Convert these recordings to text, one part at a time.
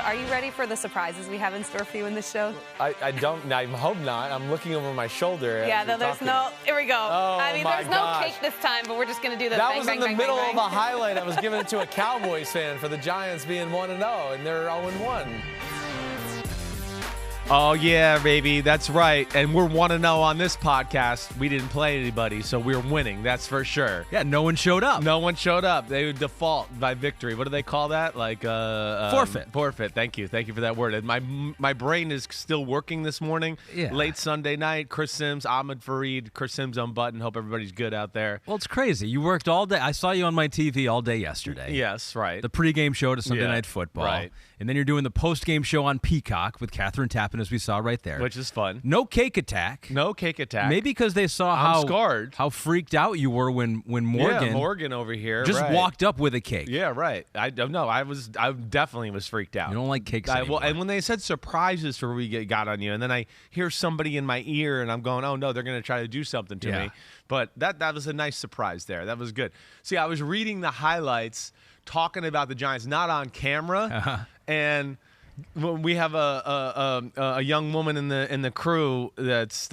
Are you ready for the surprises we have in store for you in this show? I hope not. I'm looking over my shoulder. Yeah, there's no. Here we go. Oh, there's no cake this time, but we're just going to do the that bang, was bang, in the bang, middle bang, of bang. a highlight. I was giving it to a Cowboys fan for the Giants being 1-0, and they're 0-1. Oh, yeah, baby. That's right. And we're 1-0 on this podcast. We didn't play anybody, so we're winning. That's for sure. Yeah, no one showed up. No one showed up. They would default by victory. What do they call that? Like forfeit. Forfeit. Thank you. Thank you for that word. And my brain is still working this morning. Yeah. Late Sunday night. Chris Simms, Ahmed Fareed, Chris Simms Unbuttoned. Hope everybody's good out there. Well, it's crazy. You worked all day. I saw you on my TV all day yesterday. Yes, right. The pregame show to Sunday Night Football. Right. And then you're doing the postgame show on Peacock with Catherine Tappan, as we saw right there. Which is fun. No cake attack. No cake attack. Maybe because they saw how freaked out you were when Morgan over here just walked up with a cake. Yeah, right. I don't know. I definitely was freaked out. You don't like cakes anymore. Well, and when they said surprises for we got on you, and then I hear somebody in my ear, and I'm going, oh no, they're going to try to do something to me. But that was a nice surprise there. That was good. See, I was reading the highlights, talking about the Giants, not on camera, and we have a young woman in the crew that's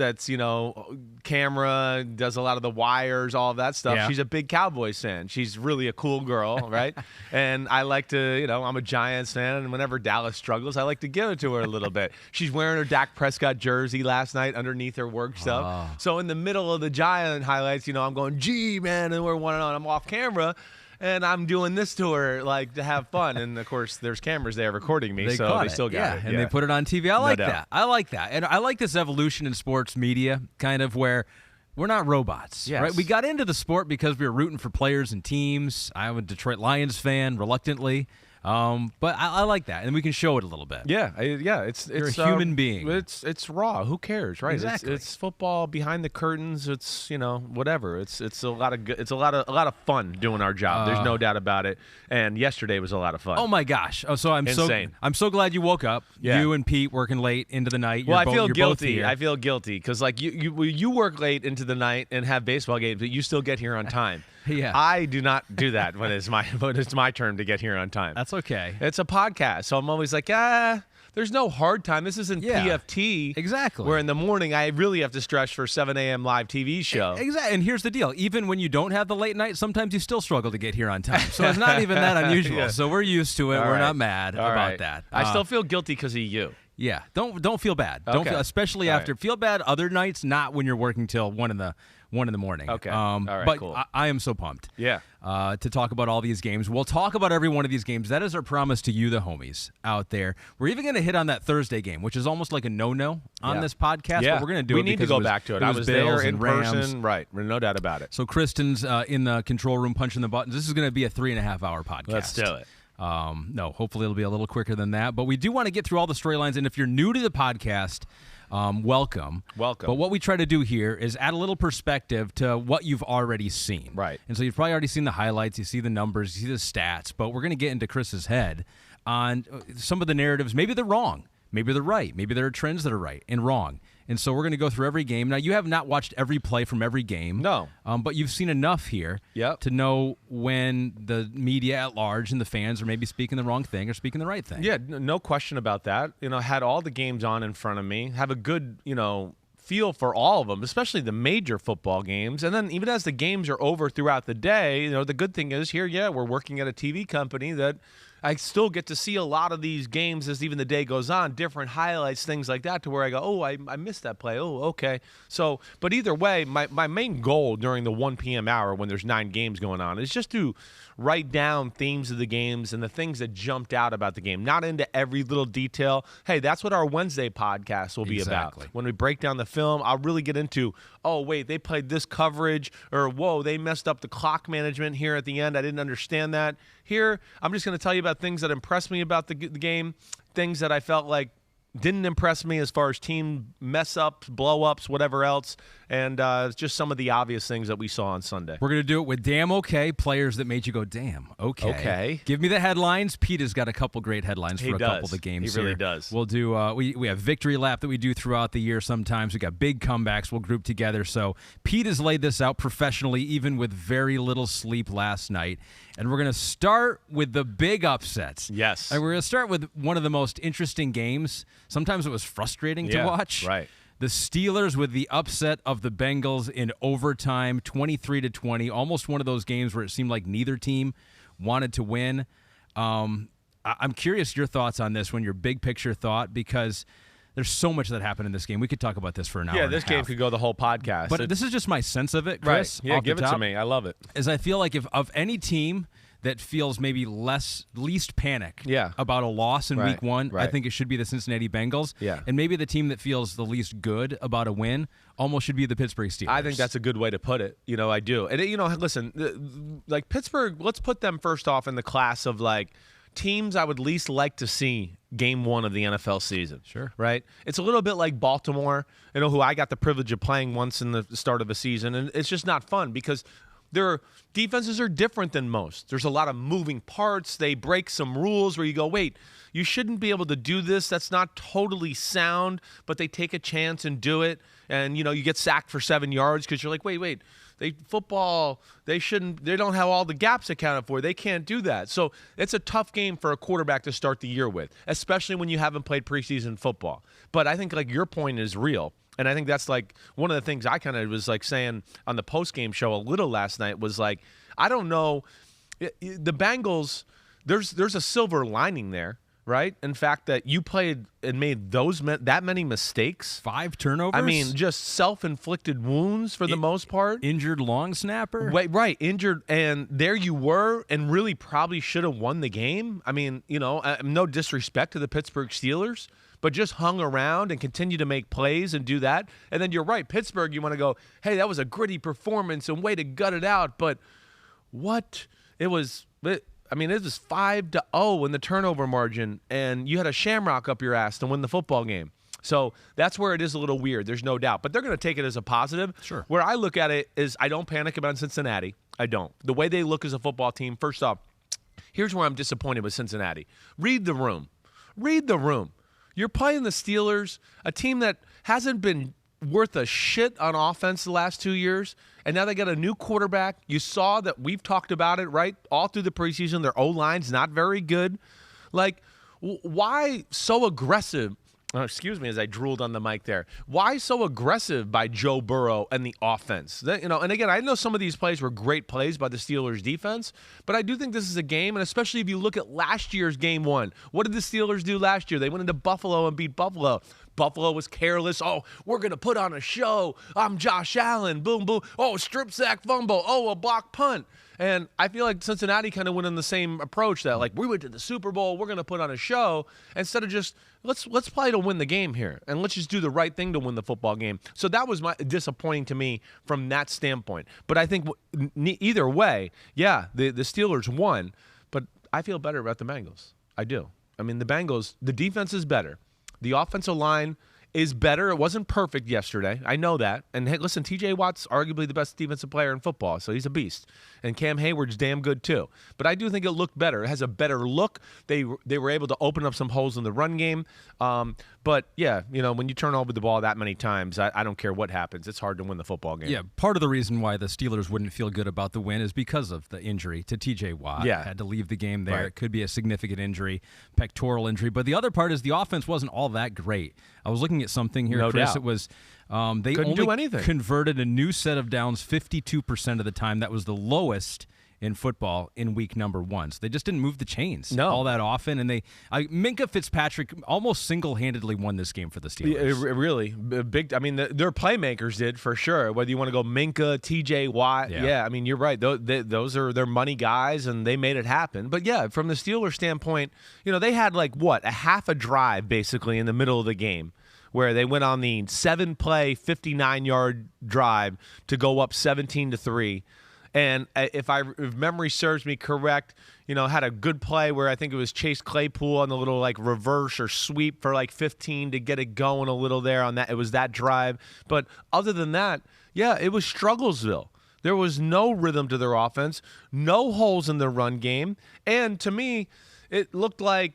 camera, does a lot of the wires, all of that stuff. Yeah. She's a big Cowboys fan. She's really a cool girl, right? And I like to, I'm a Giants fan, and whenever Dallas struggles, I like to give it to her a little bit. She's wearing her Dak Prescott jersey last night underneath her work stuff. So in the middle of the Giant highlights, I'm going, gee, man, and we're 1-0, I'm off camera. And I'm doing this to her, like, to have fun. And, of course, there's cameras there recording me, so they still got it. And they put it on TV. I like that. I like that. And I like this evolution in sports media, kind of where we're not robots. Yes. Right? We got into the sport because we were rooting for players and teams. I'm a Detroit Lions fan, reluctantly. But I like that, and we can show it a little bit. Yeah. It's You're a human being. It's raw. Who cares, right? Exactly. It's football behind the curtains. It's whatever. It's a lot of good. It's a lot of fun doing our job. There's no doubt about it. And yesterday was a lot of fun. Oh my gosh! Oh, so I'm insane. I'm so glad you woke up. Yeah. You and Pete working late into the night. Well, I feel you're guilty. Both here. I feel guilty because you work late into the night and have baseball games, but you still get here on time. Yeah. I do not do that when it's my turn to get here on time. That's okay. It's a podcast, so I'm always like, there's no hard time. This isn't PFT. Exactly. Where in the morning I really have to stretch for 7 a.m. live TV show. Exactly. And here's the deal. Even when you don't have the late night, sometimes you still struggle to get here on time. So it's not even that unusual. Yeah. So we're used to it. All we're right. not mad about that. I still feel guilty because of you. Yeah. Don't feel bad. Don't Okay. feel, especially All after. right. Feel bad other nights, not when you're working till 1 in the morning. Okay. All right, but cool. I am so pumped. Yeah. To talk about all these games. We'll talk about every one of these games. That is our promise to you, the homies out there. We're even going to hit on that Thursday game, which is almost like a no-no on this podcast. Yeah. But we're going to do we it need to because go it was, back to it. it I was was Bills there in and Rams. person. Right. No doubt about it. So Kristen's in the control room punching the buttons. This is going to be a 3.5-hour podcast. Let's do it. No, hopefully it'll be a little quicker than that. But we do want to get through all the storylines. And if you're new to the podcast, welcome. Welcome. But what we try to do here is add a little perspective to what you've already seen. Right. And so you've probably already seen the highlights, you see the numbers, you see the stats, but we're going to get into Chris's head on some of the narratives. Maybe they're wrong. Maybe they're right. Maybe there are trends that are right and wrong. And so we're going to go through every game. Now, you have not watched every play from every game. No. But you've seen enough here to know when the media at large and the fans are maybe speaking the wrong thing or speaking the right thing. Yeah, no question about that. Had all the games on in front of me, have a good, feel for all of them, especially the major football games. And then even as the games are over throughout the day, the good thing is here, we're working at a TV company that I still get to see a lot of these games as even the day goes on, different highlights, things like that, to where I go, oh, I missed that play. Oh, okay. So, but either way, my main goal during the 1 p.m. hour when there's 9 games going on is just to write down themes of the games and the things that jumped out about the game, not into every little detail. Hey, that's what our Wednesday podcast will be about. When we break down the film, I'll really get into, oh, wait, they played this coverage, or whoa, they messed up the clock management here at the end. I didn't understand that. Here, I'm just going to tell you about things that impressed me about the game, things that I felt like didn't impress me as far as team mess-ups, blow-ups, whatever else, and just some of the obvious things that we saw on Sunday. We're going to do it with damn okay players that made you go, damn, okay. Okay. Give me the headlines. Pete has got a couple great headlines for a couple of the games. He really here. does. We'll do, we have victory lap that we do throughout the year sometimes. We got big comebacks we'll group together. So Pete has laid this out professionally, even with very little sleep last night. And we're going to start with the big upsets. Yes. And we're going to start with one of the most interesting games. Sometimes it was frustrating to watch. Right. The Steelers with the upset of the Bengals in overtime, 23-20, almost one of those games where it seemed like neither team wanted to win. I'm curious your thoughts on this one, your big picture thought, because there's so much that happened in this game. We could talk about this for an hour. Yeah, and a this game half. could go the whole podcast. But this is just my sense of it, Chris. Right. Yeah, off give the it top, to me. I love it. Is I feel like if of any team that feels maybe least panic about a loss in week one, I think it should be the Cincinnati Bengals. Yeah. And maybe the team that feels the least good about a win almost should be the Pittsburgh Steelers. I think that's a good way to put it. I do. And, listen, like Pittsburgh, let's put them first off in the class of, like, teams I would least like to see game one of the NFL season. Sure. Right? It's a little bit like Baltimore, who I got the privilege of playing once in the start of a season, and it's just not fun because their defenses are different than most. There's a lot of moving parts. They break some rules where you go, wait, you shouldn't be able to do this. That's not totally sound, but they take a chance and do it. And, you get sacked for 7 yards because you're like, wait. They don't have all the gaps accounted for. They can't do that. So it's a tough game for a quarterback to start the year with, especially when you haven't played preseason football. But I think, like, your point is real. And I think that's, like, one of the things I kind of was, like, saying on the post-game show a little last night was, like, I don't know. The Bengals, there's a silver lining there, right? In fact, that you played and made that many mistakes. 5 turnovers? I mean, just self-inflicted wounds for the most part. Injured long snapper? Right, injured. And there you were and really probably should have won the game. I mean, no disrespect to the Pittsburgh Steelers, but just hung around and continued to make plays and do that. And then you're right, Pittsburgh, you want to go, hey, that was a gritty performance and way to gut it out. But what? It was 5-0 in the turnover margin, and you had a shamrock up your ass to win the football game. So that's where it is a little weird. There's no doubt. But they're going to take it as a positive. Sure. Where I look at it is I don't panic about Cincinnati. I don't. The way they look as a football team, first off, here's where I'm disappointed with Cincinnati. Read the room. You're playing the Steelers, a team that hasn't been worth a shit on offense the last 2 years, and now they got a new quarterback. You saw that we've talked about it, right? All through the preseason, their O-line's not very good. Like, why so aggressive? Excuse me as I drooled on the mic there. Why so aggressive by Joe Burrow and the offense? And again, I know some of these plays were great plays by the Steelers defense, but I do think this is a game, and especially if you look at last year's game one. What did the Steelers do last year? They went into Buffalo and beat Buffalo. Buffalo was careless. Oh, we're going to put on a show. I'm Josh Allen. Boom, boom. Oh, strip sack fumble. Oh, a block punt. And I feel like Cincinnati kind of went in the same approach that, like, we went to the Super Bowl, we're going to put on a show, instead of just let's play to win the game here, and let's just do the right thing to win the football game. So that was disappointing to me from that standpoint. But I think either way, yeah, the Steelers won, but I feel better about the Bengals. I do. I mean, the Bengals, the defense is better. The offensive line is better. It wasn't perfect yesterday. I know that. And hey, listen, TJ Watt's arguably the best defensive player in football, so he's a beast. And Cam Hayward's damn good too. But I do think it looked better. It has a better look. They were able to open up some holes in the run game. But yeah, when you turn over the ball that many times, I don't care what happens. It's hard to win the football game. Yeah, part of the reason why the Steelers wouldn't feel good about the win is because of the injury to TJ Watt. Yeah. Had to leave the game there. Right. It could be a significant injury, pectoral injury. But the other part is the offense wasn't all that great. I was looking at something here, No Chris. doubt. It was they Couldn't only do anything. converted a new set of downs 52% of the time. That was the lowest in football in week number 1. So they just didn't move the chains all that often. And Minkah Fitzpatrick almost single-handedly won this game for the Steelers. Yeah, really big. I mean, their playmakers did for sure. Whether you want to go Minkah, TJ Watt, yeah. I mean, you're right. Those are their money guys, and they made it happen. But yeah, from the Steelers standpoint, they had a half a drive basically in the middle of the game, where they went on the 7-play, 59-yard drive to go up 17-3. And if memory serves me correct, had a good play where I think it was Chase Claypool on the little like reverse or sweep for like 15 to get it going a little there on that. It was that drive. But other than that, yeah, it was Strugglesville. There was no rhythm to their offense, no holes in their run game. And to me, it looked like,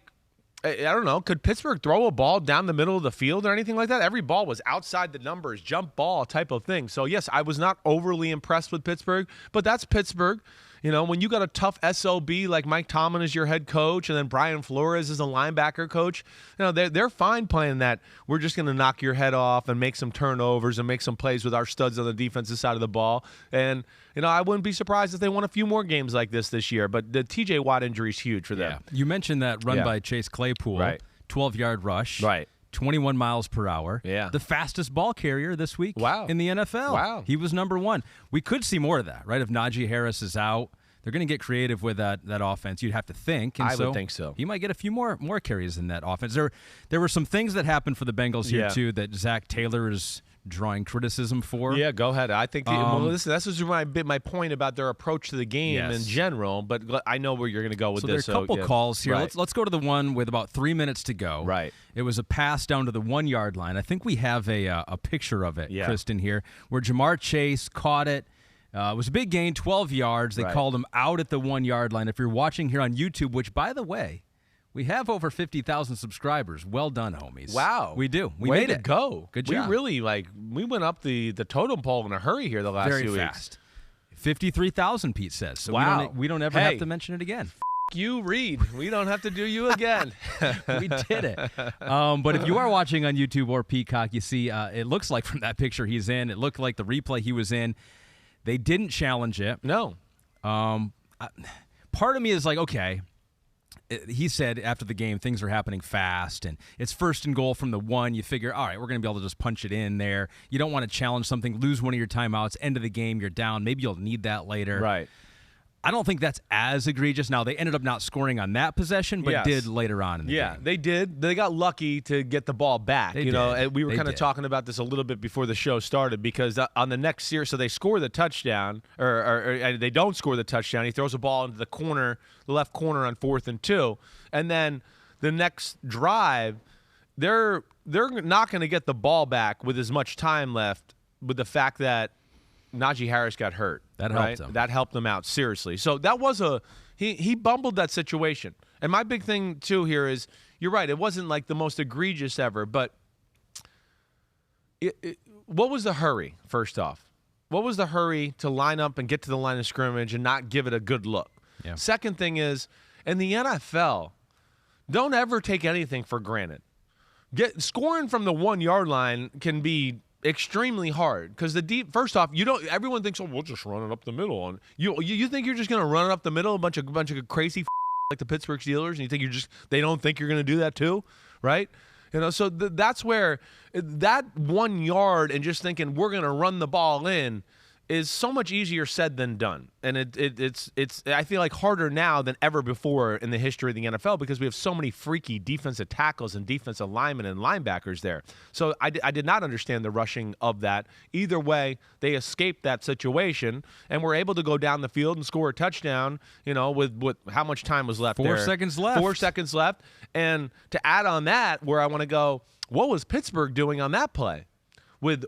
I don't know, could Pittsburgh throw a ball down the middle of the field or anything like that? Every ball was outside the numbers, jump ball type of thing. So, yes, I was not overly impressed with Pittsburgh, but that's Pittsburgh. When you got a tough SOB like Mike Tomlin is your head coach and then Brian Flores is a linebacker coach, they're fine playing that. We're just going to knock your head off and make some turnovers and make some plays with our studs on the defensive side of the ball. And, I wouldn't be surprised if they won a few more games like this year. But the TJ Watt injury is huge for them. Yeah. You mentioned that run by Chase Claypool, right. 12-yard rush. Right. 21 miles per hour. Yeah. The fastest ball carrier this week in the NFL. Wow. He was number one. We could see more of that, right? If Najee Harris is out, they're going to get creative with that offense, you'd have to think. And I would think so. He might get a few more carries in that offense. There were some things that happened for the Bengals here, too, that Zach Taylor is drawing criticism for. Yeah, go ahead. I think listen, this is my point about their approach to the game in general, but I know where you're going to go with this. There are a couple calls here. Right. Let's go to the one with about 3 minutes to go. Right. It was a pass down to the 1-yard line. I think we have a picture of it, Kristen, here, where Jamar Chase caught it. It was a big gain, 12 yards. They called him out at the 1-yard line. If you're watching here on YouTube, which, by the way, we have over 50,000 subscribers. Well done, homies. Wow. We do. We Way made to it. Go. Good job. We really, we went up the totem pole in a hurry here the last Very few fast. weeks. 53,000, Pete says. So wow. we don't ever have to mention it again. You, Reed. We don't have to do you again. We did it. But if you are watching on YouTube or Peacock, you see it looks like from that picture he's in, it looked like the replay he was in. They didn't challenge it. No. Part of me is like, okay, he said after the game things are happening fast, and it's 1st and goal from the 1. You figure, all right, we're going to be able to just punch it in there. You don't want to challenge something, lose one of your timeouts, end of the game, you're down. Maybe you'll need that later. Right. I don't think that's as egregious. Now, they ended up not scoring on that possession, but did later on in the game. Yeah, they did. They got lucky to get the ball back. And we were kind of talking about this a little bit before the show started because on the next series, so they score the touchdown, or they don't score the touchdown. He throws a ball into the left corner on 4th and 2. And then the next drive, they're not going to get the ball back with as much time left with the fact that Najee Harris got hurt. That helped him. That helped him out, seriously. So that was he bumbled that situation. And my big thing, too, here is, you're right, it wasn't like the most egregious ever, but what was the hurry, first off? What was the hurry to line up and get to the line of scrimmage and not give it a good look? Yeah. Second thing is, in the NFL, don't ever take anything for granted. Scoring from the 1-yard line can be extremely hard because first off, everyone thinks, we'll just run it up the middle, and you think you're just going to run it up the middle, a bunch of crazy like the Pittsburgh Steelers, and you think they don't think you're going to do that too, right? So that's where that 1 yard and just thinking we're going to run the ball in is so much easier said than done. And it's I feel like harder now than ever before in the history of the NFL because we have so many freaky defensive tackles and defensive linemen and linebackers there. So I did not understand the rushing of that. Either way, they escaped that situation and were able to go down the field and score a touchdown, with how much time was left 4 seconds left. 4 seconds left. And to add on that, where I want to go, what was Pittsburgh doing on that play? With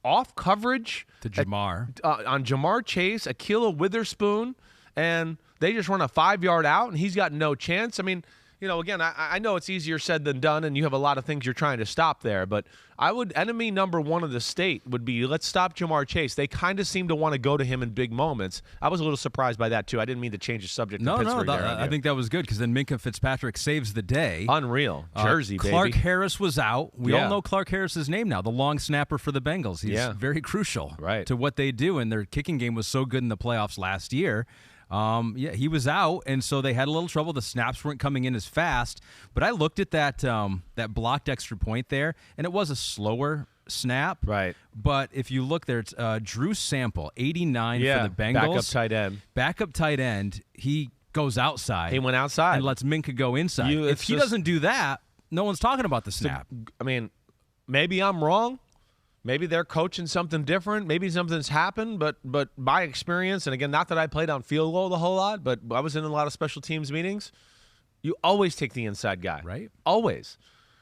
off coverage to Jamar on Jamar Chase, Akila Witherspoon, and they just run a 5-yard out, and he's got no chance. I mean, again, I know it's easier said than done, and you have a lot of things you're trying to stop there, but enemy number 1 of the state would be, let's stop Jamar Chase. They kind of seem to want to go to him in big moments. I was a little surprised by that, too. I didn't mean to change the subject to Pittsburgh. I think that was good because then Minkah Fitzpatrick saves the day. Unreal. Jersey, baby. Clark Harris was out. We all know Clark Harris's name now, the long snapper for the Bengals. He's very crucial to what they do, and their kicking game was so good in the playoffs last year. He was out, and so they had a little trouble. The snaps weren't coming in as fast. But I looked at that blocked extra point there, and it was a slower snap. Right. But if you look there, it's Drew Sample, 89 for the Bengals. Backup tight end. He goes outside. He went outside. And lets Minkah go inside. If he doesn't do that, no one's talking about the snap. I mean, maybe I'm wrong, Maybe they're coaching something different. Maybe something's happened, but by experience, and again, not that I played on field goal a whole lot, but I was in a lot of special teams meetings. You always take the inside guy. Right. Always.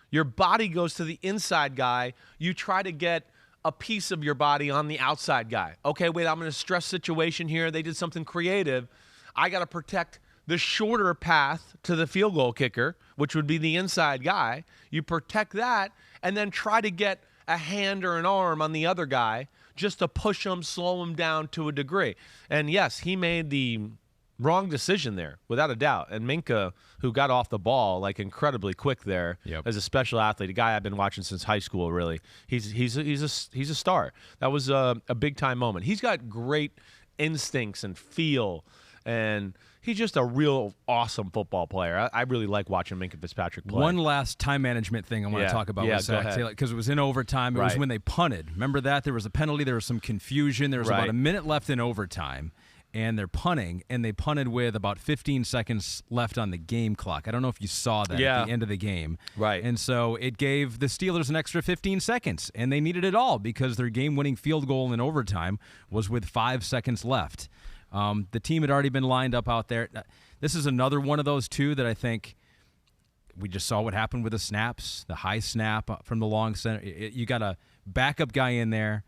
Your body goes to the inside guy. You try to get a piece of your body on the outside guy. Okay, wait, I'm in a stress situation here. They did something creative. I got to protect the shorter path to the field goal kicker, which would be the inside guy. You protect that and then try to get a hand or an arm on the other guy just to push him, slow him down to a degree. And yes, he made the wrong decision there, without a doubt. And Minka, who got off the ball like incredibly quick there, as a special athlete, a guy I've been watching since high school. Really, he's a star. That was a big time moment. He's got great instincts and feel, and he's just a real awesome football player. I really like watching Minka Fitzpatrick play. One last time management thing I want to talk about with Zach Taylor, because it was in overtime. It was when they punted. Remember that? There was a penalty. There was some confusion. There was about a minute left in overtime, and they're punting, and they punted with about 15 seconds left on the game clock. I don't know if you saw that at the end of the game. Right. And so it gave the Steelers an extra 15 seconds, and they needed it all because their game-winning field goal in overtime was with 5 seconds left. The team had already been lined up out there. This is another one of those, too, that I think we just saw what happened with the snaps, the high snap from the long center. You got a backup guy in there.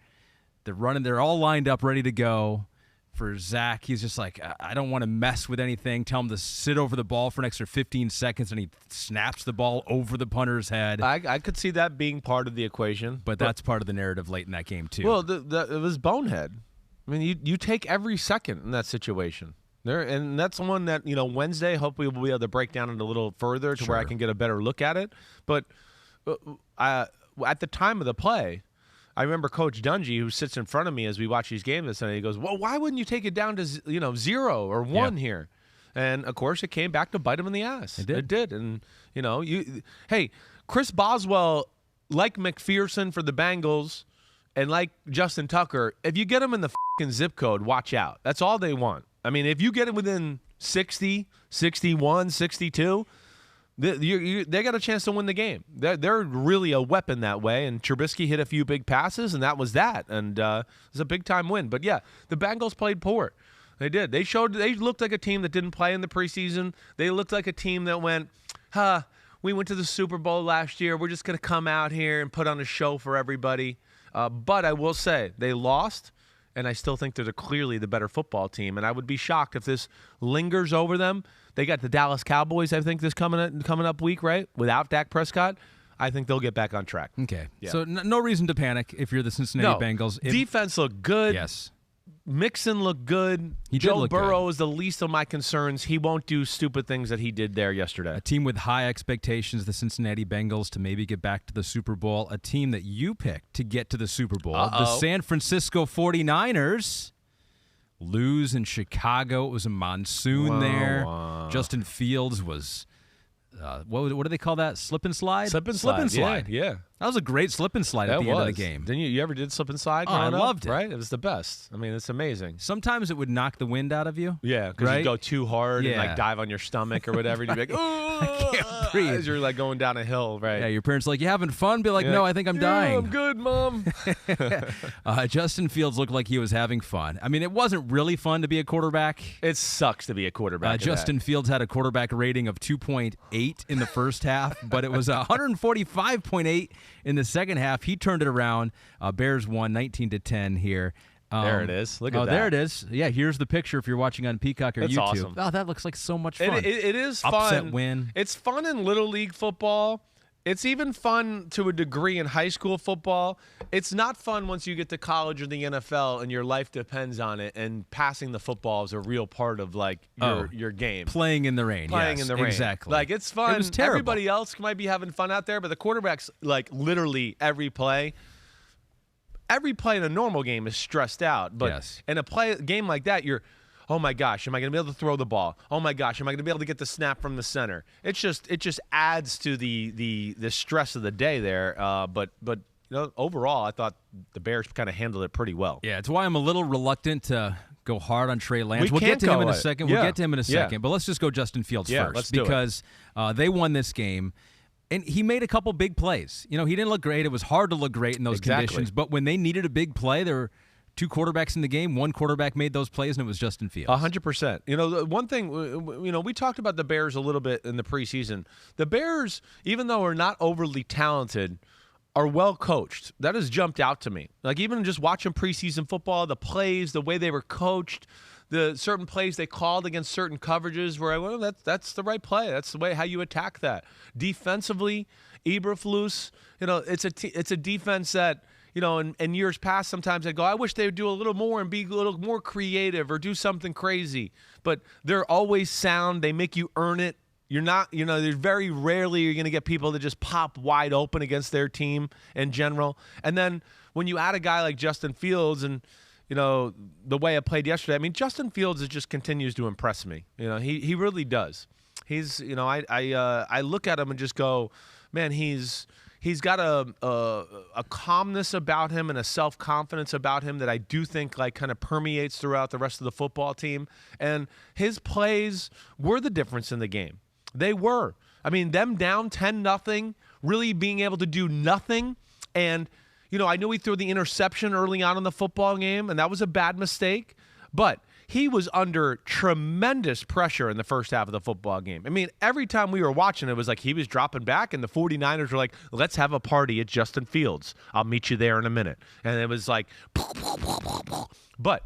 They're running. They're all lined up, ready to go. For Zach, he's just like, I don't want to mess with anything. Tell him to sit over the ball for an extra 15 seconds, and he snaps the ball over the punter's head. I could see that being part of the equation. But that's part of the narrative late in that game, too. Well, it was bonehead. I mean, you take every second in that situation. And that's one that, Wednesday, hopefully we'll be able to break down it a little further to where I can get a better look at it. But at the time of the play, I remember Coach Dungy, who sits in front of me as we watch these games this Sunday, he goes, well, why wouldn't you take it down to 0 or 1 here? And, of course, it came back to bite him in the ass. It did. And, hey, Chris Boswell, like McPherson for the Bengals, and like Justin Tucker, if you get them in the fucking zip code, watch out. That's all they want. I mean, if you get them within 60, 61, 62, they got a chance to win the game. They're really a weapon that way, and Trubisky hit a few big passes, and that was that. And it was a big-time win. But, yeah, the Bengals played poor. They did. They looked like a team that didn't play in the preseason. They looked like a team that went, we went to the Super Bowl last year. We're just going to come out here and put on a show for everybody. But I will say they lost, and I still think they're clearly the better football team. And I would be shocked if this lingers over them. They got the Dallas Cowboys, I think, this coming up week, right? Without Dak Prescott, I think they'll get back on track. Okay. Yeah. So no reason to panic if you're the Cincinnati Bengals. Defense looked good. Yes. Mixon looked good. Joe Burrow is the least of my concerns. He won't do stupid things that he did there yesterday. A team with high expectations, the Cincinnati Bengals, to maybe get back to the Super Bowl. A team that you picked to get to the Super Bowl. The San Francisco 49ers lose in Chicago. It was a monsoon there. Justin Fields was... what do they call that? Slip and slide? Slip and slide. Yeah. That was a great slip and slide at the end of the game. Didn't you ever did slip and slide? Oh, I loved it. Right? It was the best. I mean, it's amazing. Sometimes it would knock the wind out of you. Yeah, because you go too hard and dive on your stomach or whatever. And you'd be like, I can't breathe. As you're going down a hill, right? Yeah, your parents are like, you having fun? Be like, no, I think I'm dying. I'm good, Mom. Justin Fields looked like he was having fun. I mean, it wasn't really fun to be a quarterback. It sucks to be a quarterback. Justin Fields had a quarterback rating of 2.8 in the first half, but it was 145.8 in the second half. He turned it around. Bears won 19-10 here. There it is. Look at that. Oh, there it is. Yeah, here's the picture if you're watching on Peacock or That's YouTube. Awesome. Oh, that looks like so much fun. It is fun. Upset win. It's fun in Little League football. It's even fun to a degree in high school football. It's not fun once you get to college or the NFL and your life depends on it, and passing the football is a real part of your game. Playing in the rain. Playing in the rain. Exactly. Like, it's fun. It was terrible. Everybody else might be having fun out there, but the quarterback's literally every play in a normal game is stressed out. But in a game like that, you're, oh my gosh, am I going to be able to throw the ball? Oh my gosh, am I going to be able to get the snap from the center? It just adds to the stress of the day there. But overall, I thought the Bears kind of handled it pretty well. Yeah, it's why I'm a little reluctant to go hard on Trey Lance. We'll get to him in a second. We'll get to him in a second. But let's just go Justin Fields first. Let's do it. Because they won this game. And he made a couple big plays. He didn't look great. It was hard to look great in those conditions. But when they needed a big play, there were two quarterbacks in the game. One quarterback made those plays, and it was Justin Fields. 100%. One thing, we talked about the Bears a little bit in the preseason. The Bears, even though are not overly talented, are well coached. That has jumped out to me. Like, even just watching preseason football, the plays, the way they were coached, the certain plays they called against certain coverages where that's the right play. That's the way how you attack that. Defensively, Eberflus, it's a defense that, in years past, sometimes I go, I wish they would do a little more and be a little more creative or do something crazy. But they're always sound. They make you earn it. You're not, there's very rarely you're going to get people that just pop wide open against their team in general. And then when you add a guy like Justin Fields and, the way I played yesterday, I mean, Justin Fields just continues to impress me. He really does. He's, I look at him and just go, man, he's got a calmness about him and a self-confidence about him that I do think kind of permeates throughout the rest of the football team. And his plays were the difference in the game. They were. I mean, them down 10-0, really being able to do nothing. And, I knew he threw the interception early on in the football game, and that was a bad mistake. But he was under tremendous pressure in the first half of the football game. I mean, every time we were watching, it was like he was dropping back, and the 49ers were like, let's have a party at Justin Fields. I'll meet you there in a minute. And it was like, but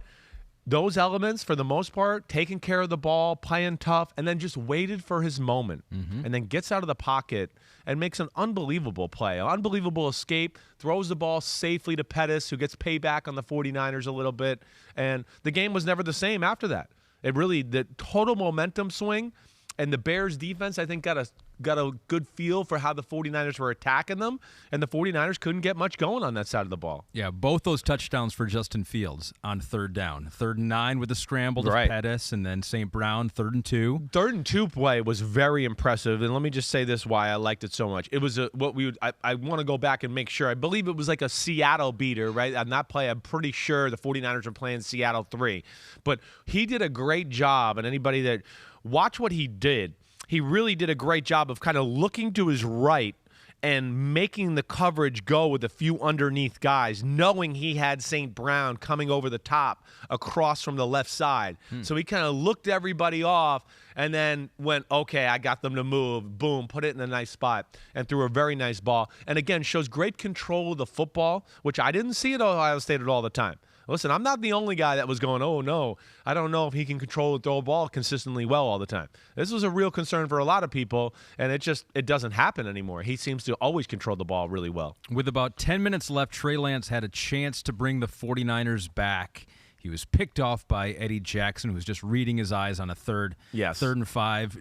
those elements, for the most part, taking care of the ball, playing tough, and then just waited for his moment, and then gets out of the pocket and makes an unbelievable play, an unbelievable escape, throws the ball safely to Pettis, who gets payback on the 49ers a little bit, and the game was never the same after that. The total momentum swing, and the Bears defense, I think, got a good feel for how the 49ers were attacking them, and the 49ers couldn't get much going on that side of the ball. Yeah, both those touchdowns for Justin Fields on third down. 3rd and 9 with the scramble to Pettis, and then St. Brown, 3rd and 2. 3rd and 2 play was very impressive, and let me just say this why I liked it so much. It was I want to go back and make sure. I believe it was like a Seattle beater, right? On that play, I'm pretty sure the 49ers were playing Seattle 3. But he did a great job, and anybody that watch what he did, he really did a great job of kind of looking to his right and making the coverage go with a few underneath guys, knowing he had St. Brown coming over the top across from the left side. So he kind of looked everybody off and then went, okay, I got them to move. Boom, put it in a nice spot and threw a very nice ball. And again, shows great control of the football, which I didn't see at Ohio State at all the time. Listen, I'm not the only guy that was going, oh, no, I don't know if he can control and throw a ball consistently well all the time. This was a real concern for a lot of people, and it doesn't happen anymore. He seems to always control the ball really well. With about 10 minutes left, Trey Lance had a chance to bring the 49ers back. He was picked off by Eddie Jackson, who was just reading his eyes on a third. Yes. 3rd and 5.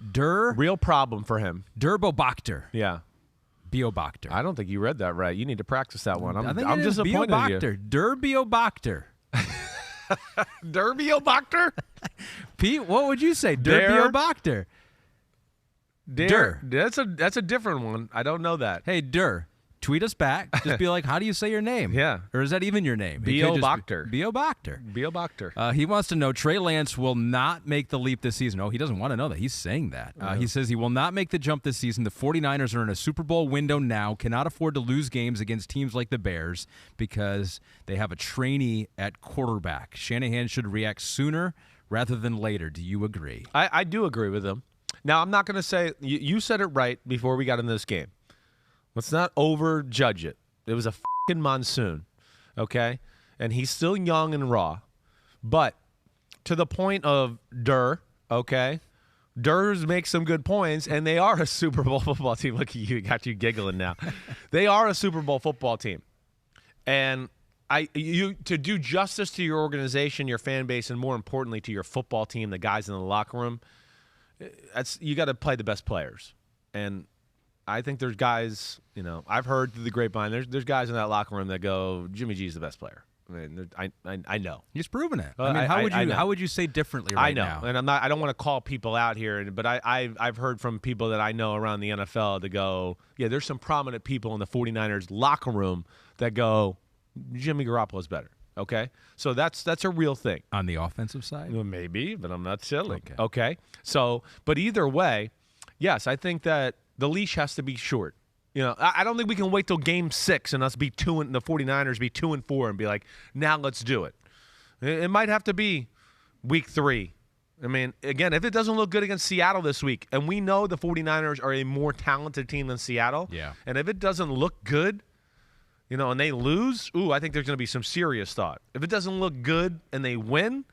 Real problem for him. Bobachter. Yeah. Bobachter. I don't think you read that right. You need to practice that one. I'm disappointed in you. Bobachter. Bobachter? Pete, what would you say? Bobachter. That's a different one. I don't know that. Hey, tweet us back. Just be like, how do you say your name? Yeah. Or is that even your name? Bobachter. Bobachter. He wants to know, Trey Lance will not make the leap this season. Oh, he doesn't want to know that. He's saying that. He says he will not make the jump this season. The 49ers are in a Super Bowl window now, cannot afford to lose games against teams like the Bears because they have a trainee at quarterback. Shanahan should react sooner rather than later. Do you agree? I do agree with him. Now, I'm not going to say – you said it right before we got in this game. Let's not overjudge it. It was a fucking monsoon, okay? And he's still young and raw. But to the point of okay? Durrs makes some good points, and they are a Super Bowl football team. Look at you, got you giggling now. They are a Super Bowl football team. And to do justice to your organization, your fan base, and more importantly to your football team, the guys in the locker room, you got to play the best players. And I think there's guys, I've heard through the grapevine, there's guys in that locker room that go, Jimmy G's the best player. I mean, I know. He's proven it. How would you say differently right now? I know. And I don't want to call people out here, but I've heard from people that I know around the NFL to go, yeah, there's some prominent people in the 49ers locker room that go, Jimmy Garoppolo's better. Okay? So that's a real thing. On the offensive side? Well, maybe, but I'm not silly. Okay? So, but either way, yes, I think that the leash has to be short. I don't think we can wait till Game 6 and us be the 49ers be 2-4 and be like, now let's do it. It might have to be Week 3. I mean, again, if it doesn't look good against Seattle this week, and we know the 49ers are a more talented team than Seattle, and if it doesn't look good, and they lose, I think there's going to be some serious thought. If it doesn't look good and they win,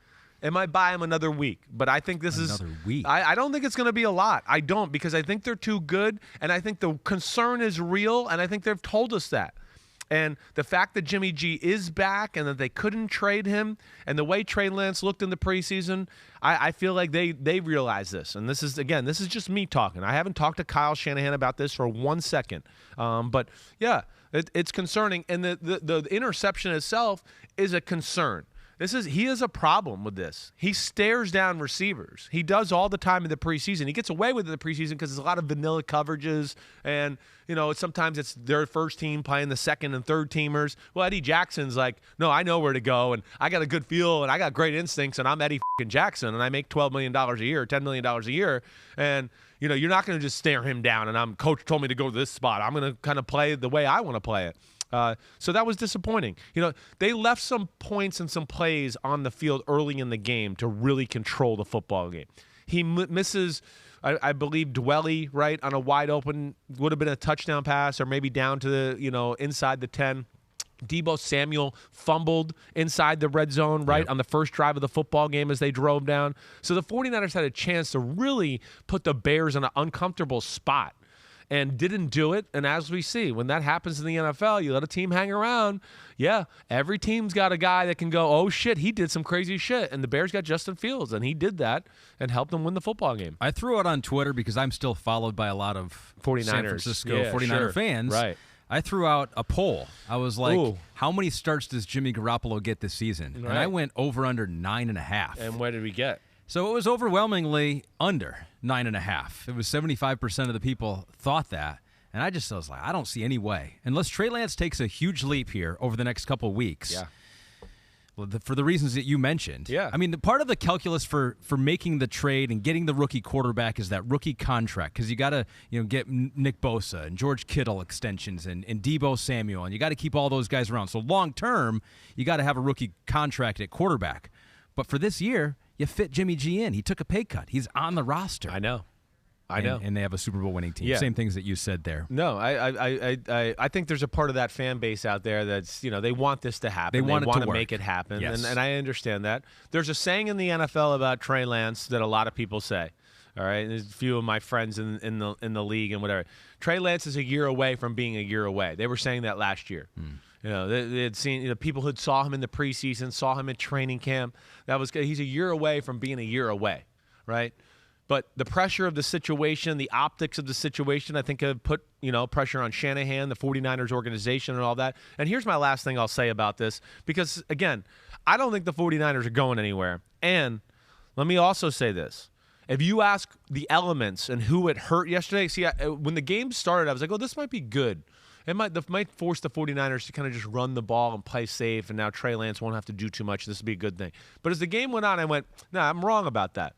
it might buy them another week. But I think another week. I don't think it's going to be a lot. I don't, because I think they're too good, and I think the concern is real, and I think they've told us that. And the fact that Jimmy G is back and that they couldn't trade him, and the way Trey Lance looked in the preseason, I feel like they realize this. And this is just me talking. I haven't talked to Kyle Shanahan about this for 1 second. But, yeah, it's concerning. And the interception itself is a concern. He has a problem with this. He stares down receivers. He does all the time in the preseason. He gets away with it in the preseason because there's a lot of vanilla coverages, and sometimes it's their first team playing the second and third teamers. Well, Eddie Jackson's like, no, I know where to go, and I got a good feel, and I got great instincts, and I'm Eddie Jackson, and I make $12 million a year, $10 million a year, and you're not going to just stare him down. And coach told me to go to this spot. I'm going to kind of play the way I want to play it. So that was disappointing. They left some points and some plays on the field early in the game to really control the football game. He misses, I believe, Dwelly, right, on a wide open, would have been a touchdown pass, or maybe down to the, inside the 10. Deebo Samuel fumbled inside the red zone, right, on the first drive of the football game as they drove down. So the 49ers had a chance to really put the Bears in an uncomfortable spot, and didn't do it. And as we see, when that happens in the NFL, you let a team hang around. Yeah, every team's got a guy that can go, oh, shit, he did some crazy shit. And the Bears got Justin Fields, and he did that and helped them win the football game. I threw it on Twitter because I'm still followed by a lot of 49ers. San Francisco 49er fans. Right. I threw out a poll. I was like, how many starts does Jimmy Garoppolo get this season? Right. And I went over under 9.5. And what did we get? So it was overwhelmingly under 9.5. It was 75% of the people thought that. And I was like, I don't see any way. Unless Trey Lance takes a huge leap here over the next couple of weeks. Yeah. Well, for the reasons that you mentioned. Yeah. I mean, the part of the calculus for making the trade and getting the rookie quarterback is that rookie contract, because you got to get Nick Bosa and George Kittle extensions and Deebo Samuel, and you got to keep all those guys around. So long term, you got to have a rookie contract at quarterback. But for this year, you fit Jimmy G in. He took a pay cut. He's on the roster. I know. And they have a Super Bowl winning team. Yeah. Same things that you said there. No, I think there's a part of that fan base out there that's, they want this to happen. They want to make it happen. Yes. And I understand that. There's a saying in the NFL about Trey Lance that a lot of people say. All right, and there's a few of my friends in the league and whatever. Trey Lance is a year away from being a year away. They were saying that last year. They had seen people who saw him in the preseason, saw him at training camp. He's a year away from being a year away, right? But the pressure of the situation, the optics of the situation, I think have put pressure on Shanahan, the 49ers organization, and all that. And here's my last thing I'll say about this, because again, I don't think the 49ers are going anywhere. And let me also say this. If you ask the elements and who it hurt yesterday, when the game started, I was like, oh, this might be good. It might force the 49ers to kind of just run the ball and play safe, and now Trey Lance won't have to do too much. This would be a good thing. But as the game went on, I went, nah, I'm wrong about that.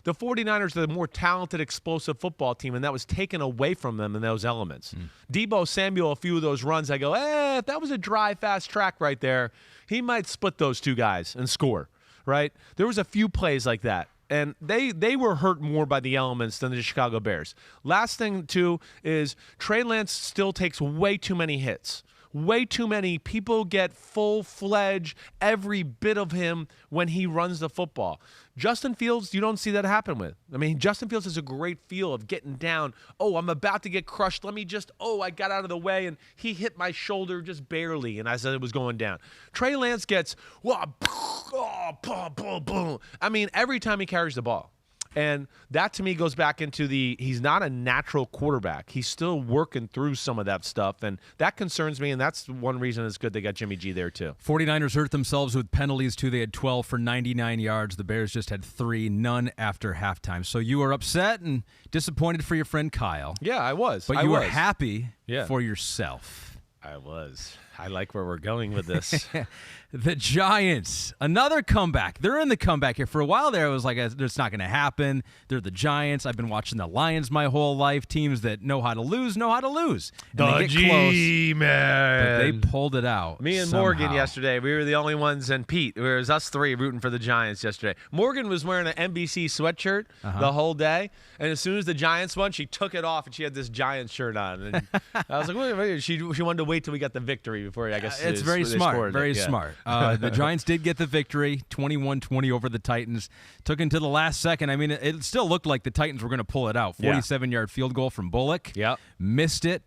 The 49ers are the more talented, explosive football team, and that was taken away from them in those elements. Deebo Samuel, a few of those runs, I go, if that was a dry, fast track right there, he might split those two guys and score, right? There was a few plays like that. And they were hurt more by the elements than the Chicago Bears. Last thing, too, is Trey Lance still takes way too many hits. Way too many. People get full-fledged every bit of him when he runs the football. Justin Fields, you don't see that happen with. I mean, Justin Fields has a great feel of getting down. Oh, I'm about to get crushed. Let me I got out of the way, and he hit my shoulder just barely, and as it was going down. Trey Lance gets, I mean, every time he carries the ball. And that, to me, goes back into he's not a natural quarterback. He's still working through some of that stuff, and that concerns me, and that's one reason it's good they got Jimmy G there, too. 49ers hurt themselves with penalties, too. They had 12 for 99 yards. The Bears just had 3, none after halftime. So you were upset and disappointed for your friend Kyle. Yeah, I was. But you were happy for yourself. I was. I like where we're going with this. The Giants, another comeback. They're in the comeback here. For a while there, I was like, it's not going to happen. They're the Giants. I've been watching the Lions my whole life. Teams that know how to lose, know how to lose. And The they get close, G-Man. but they pulled it out. Me and somehow. Morgan yesterday, we were the only ones, and Pete, it was us three rooting for the Giants yesterday. Morgan was wearing an NBC sweatshirt the whole day, and as soon as the Giants won, she took it off, and she had this Giants shirt on. And I was like, wait. She wanted to wait till we got the victory before, I guess. It's very smart. Very smart. The Giants did get the victory, 21-20 over the Titans. Took into the last second. I mean, it still looked like the Titans were going to pull it out. 47-yard field goal from Bullock. Yep. Missed it.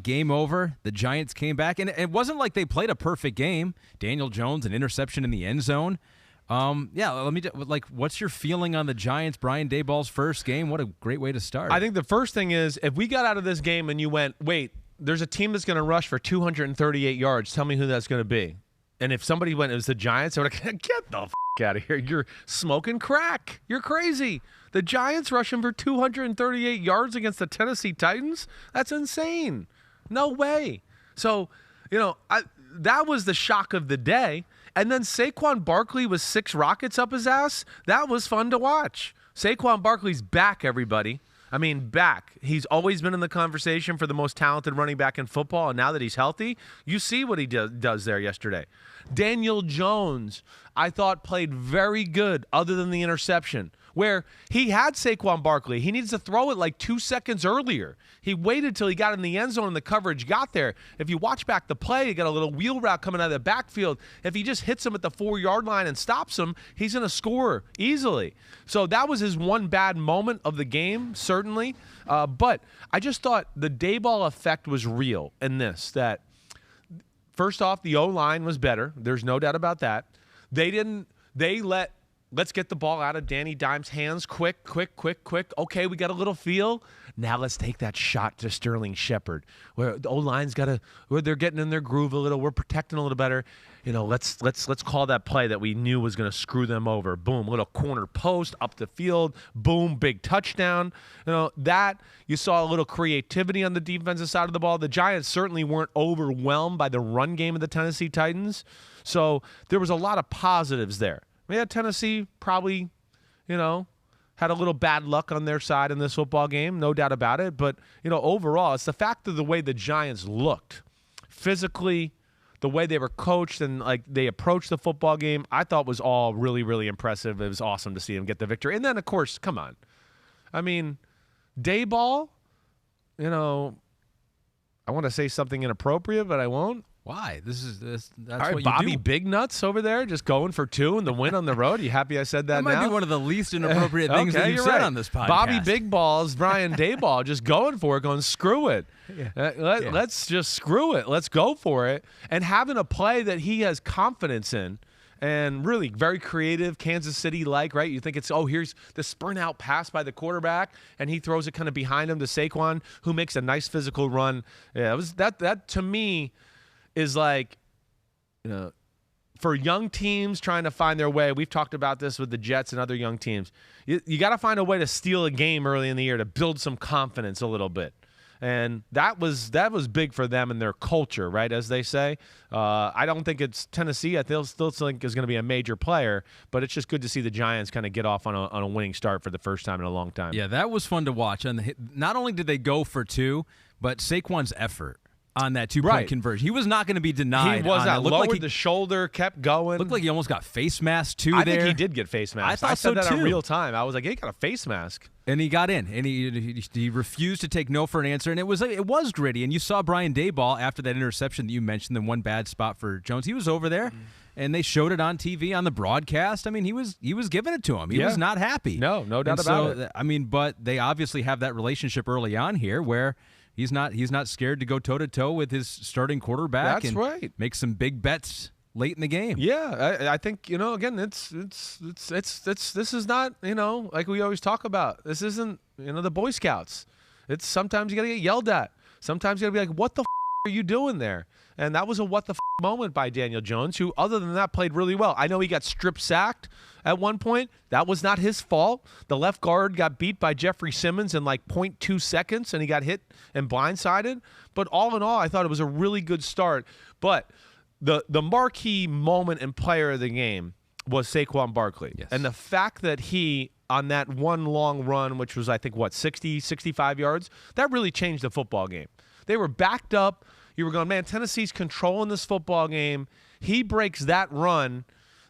Game over. The Giants came back, and it wasn't like they played a perfect game. Daniel Jones, an interception in the end zone. What's your feeling on the Giants? Brian Daboll's first game. What a great way to start. I think the first thing is, if we got out of this game and you went, wait, there's a team that's going to rush for 238 yards. Tell me who that's going to be. And if somebody went, it was the Giants, I would have get the out of here. You're smoking crack. You're crazy. The Giants rushing for 238 yards against the Tennessee Titans? That's insane. No way. So, that was the shock of the day. And then Saquon Barkley with 6 rockets up his ass. That was fun to watch. Saquon Barkley's back, everybody. I mean, back. He's always been in the conversation for the most talented running back in football, and now that he's healthy, you see what he does there yesterday. Daniel Jones, I thought, played very good other than the interception, where he had Saquon Barkley. He needs to throw it like 2 seconds earlier. He waited till he got in the end zone and the coverage got there. If you watch back the play, you got a little wheel route coming out of the backfield. If he just hits him at the 4-yard line and stops him, he's going to score easily. So that was his one bad moment of the game, certainly. But I just thought the Daboll effect was real in this, that first off, the O-line was better. There's no doubt about that. Let's get the ball out of Danny Dimes' hands quick. Okay, we got a little feel. Now let's take that shot to Sterling Shepard, where the O-line's where they're getting in their groove a little. We're protecting a little better. Let's call that play that we knew was going to screw them over. Boom, little corner post up the field. Boom, big touchdown. That you saw a little creativity on the defensive side of the ball. The Giants certainly weren't overwhelmed by the run game of the Tennessee Titans. So there was a lot of positives there. Tennessee probably, had a little bad luck on their side in this football game, no doubt about it. But, overall, it's the fact of the way the Giants looked physically, the way they were coached and they approached the football game, I thought was all really, really impressive. It was awesome to see them get the victory. And then, of course, come on. I mean, Daboll, I want to say something inappropriate, but I won't. Why? That's all right, what you Bobby do. Big Nuts over there just going for 2 and the win on the road. You happy I said that That might now? be one of the least inappropriate things that you've you're said right. on this podcast. Bobby Big Balls, Brian Daboll just going for it, going, screw it. Let's just screw it. Let's go for it. And having a play that he has confidence in and really very creative, Kansas City-like, right? You think it's, here's the sprint out pass by the quarterback, and he throws it kind of behind him to Saquon, who makes a nice physical run. Yeah, it was that to me is like, for young teams trying to find their way, we've talked about this with the Jets and other young teams. You got to find a way to steal a game early in the year to build some confidence a little bit. And that was big for them and their culture, right, as they say. I don't think it's Tennessee. I still think is going to be a major player, but it's just good to see the Giants kind of get off on a winning start for the first time in a long time. Yeah, that was fun to watch. And not only did they go for 2, but Saquon's effort on that 2-point conversion. He was not going to be denied. He was not. Looked Lowered the shoulder, kept going. Looked like he almost got face masked, too, I there. think he did get face masked. I said that too. in real time. I was like, he got a face mask. And he got in, and he refused to take no for an answer, and it was gritty. And you saw Brian Daboll after that interception that you mentioned, the one bad spot for Jones. He was over there, and they showed it on TV on the broadcast. I mean, he was giving it to him. He was not happy. No doubt about it. I mean, but they obviously have that relationship early on here where he's not scared to go toe-to-toe with his starting quarterback. That's right. Make some big bets late in the game. Yeah, I think, again, this is not, like we always talk about. This isn't, the Boy Scouts. It's sometimes you got to get yelled at. Sometimes you got to be like, what the are you doing there? And that was a what the moment by Daniel Jones, who other than that played really well. I know he got strip sacked at one point. That was not his fault. The left guard got beat by Jeffrey Simmons in like 0.2 seconds, and he got hit and blindsided. But all in all, I thought it was a really good start. But the marquee moment and player of the game was Saquon Barkley. Yes. And the fact that he, on that one long run, which was, I think, 60, 65 yards, that really changed the football game. They were backed up. You were going, man, Tennessee's controlling this football game. He breaks that run.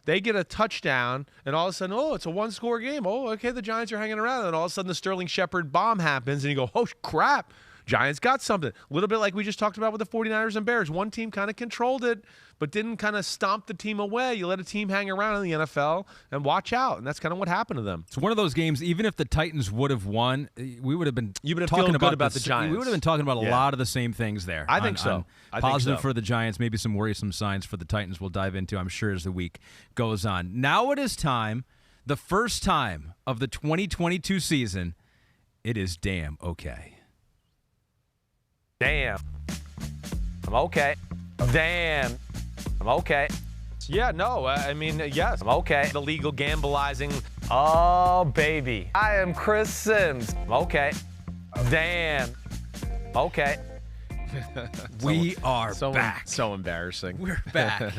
They get a touchdown, and all of a sudden, oh, it's a one-score game. Oh, okay, the Giants are hanging around. And all of a sudden, the Sterling Shepard bomb happens, and you go, oh, crap. Giants got something. A little bit like we just talked about with the 49ers and Bears. One team kind of controlled it, but didn't kind of stomp the team away. You let a team hang around in the NFL and watch out, and that's kind of what happened to them. It's one of those games, even if the Titans would have won, we would have been talking about the Giants. We would have been talking about a lot of the same things there. I think so. Positive for the Giants, maybe some worrisome signs for the Titans we'll dive into, I'm sure, as the week goes on. Now it is time, the first time of the 2022 season, it is damn okay. Damn. I'm okay. Damn. I'm okay. Yeah, no, I mean, yes. I'm okay. The legal gambleizing. Oh, baby. I am Chris Simms. I'm okay. Damn. I'm okay. We are back. So embarrassing. We're back.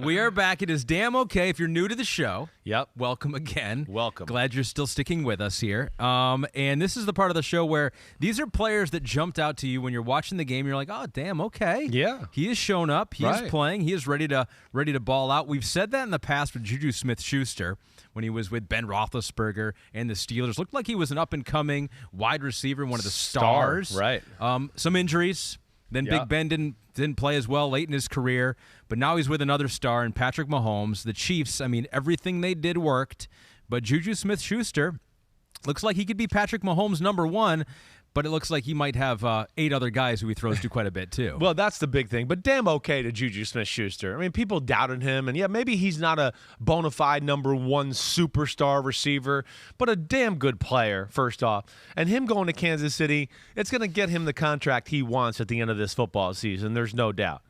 We are back. It is damn okay. If you're new to the show, yep. Welcome again. Welcome. Glad you're still sticking with us here. And this is the part of the show where these are players that jumped out to you when you're watching the game. You're like, oh, damn, okay. Yeah. He has shown up. He is playing. He is ready to ball out. We've said that in the past with Juju Smith-Schuster when he was with Ben Roethlisberger and the Steelers. Looked like he was an up-and-coming wide receiver, one of the stars. Right. Some injuries. Then Big Ben didn't play as well late in his career, but now he's with another star in Patrick Mahomes. The Chiefs, I mean, everything they did worked, but Juju Smith-Schuster looks like he could be Patrick Mahomes' number one, but it looks like he might have 8 other guys who he throws to quite a bit too. Well, that's the big thing, but damn okay to Juju Smith-Schuster. I mean, people doubted him, and yeah, maybe he's not a bona fide number one superstar receiver, but a damn good player, first off. And him going to Kansas City, it's going to get him the contract he wants at the end of this football season, there's no doubt.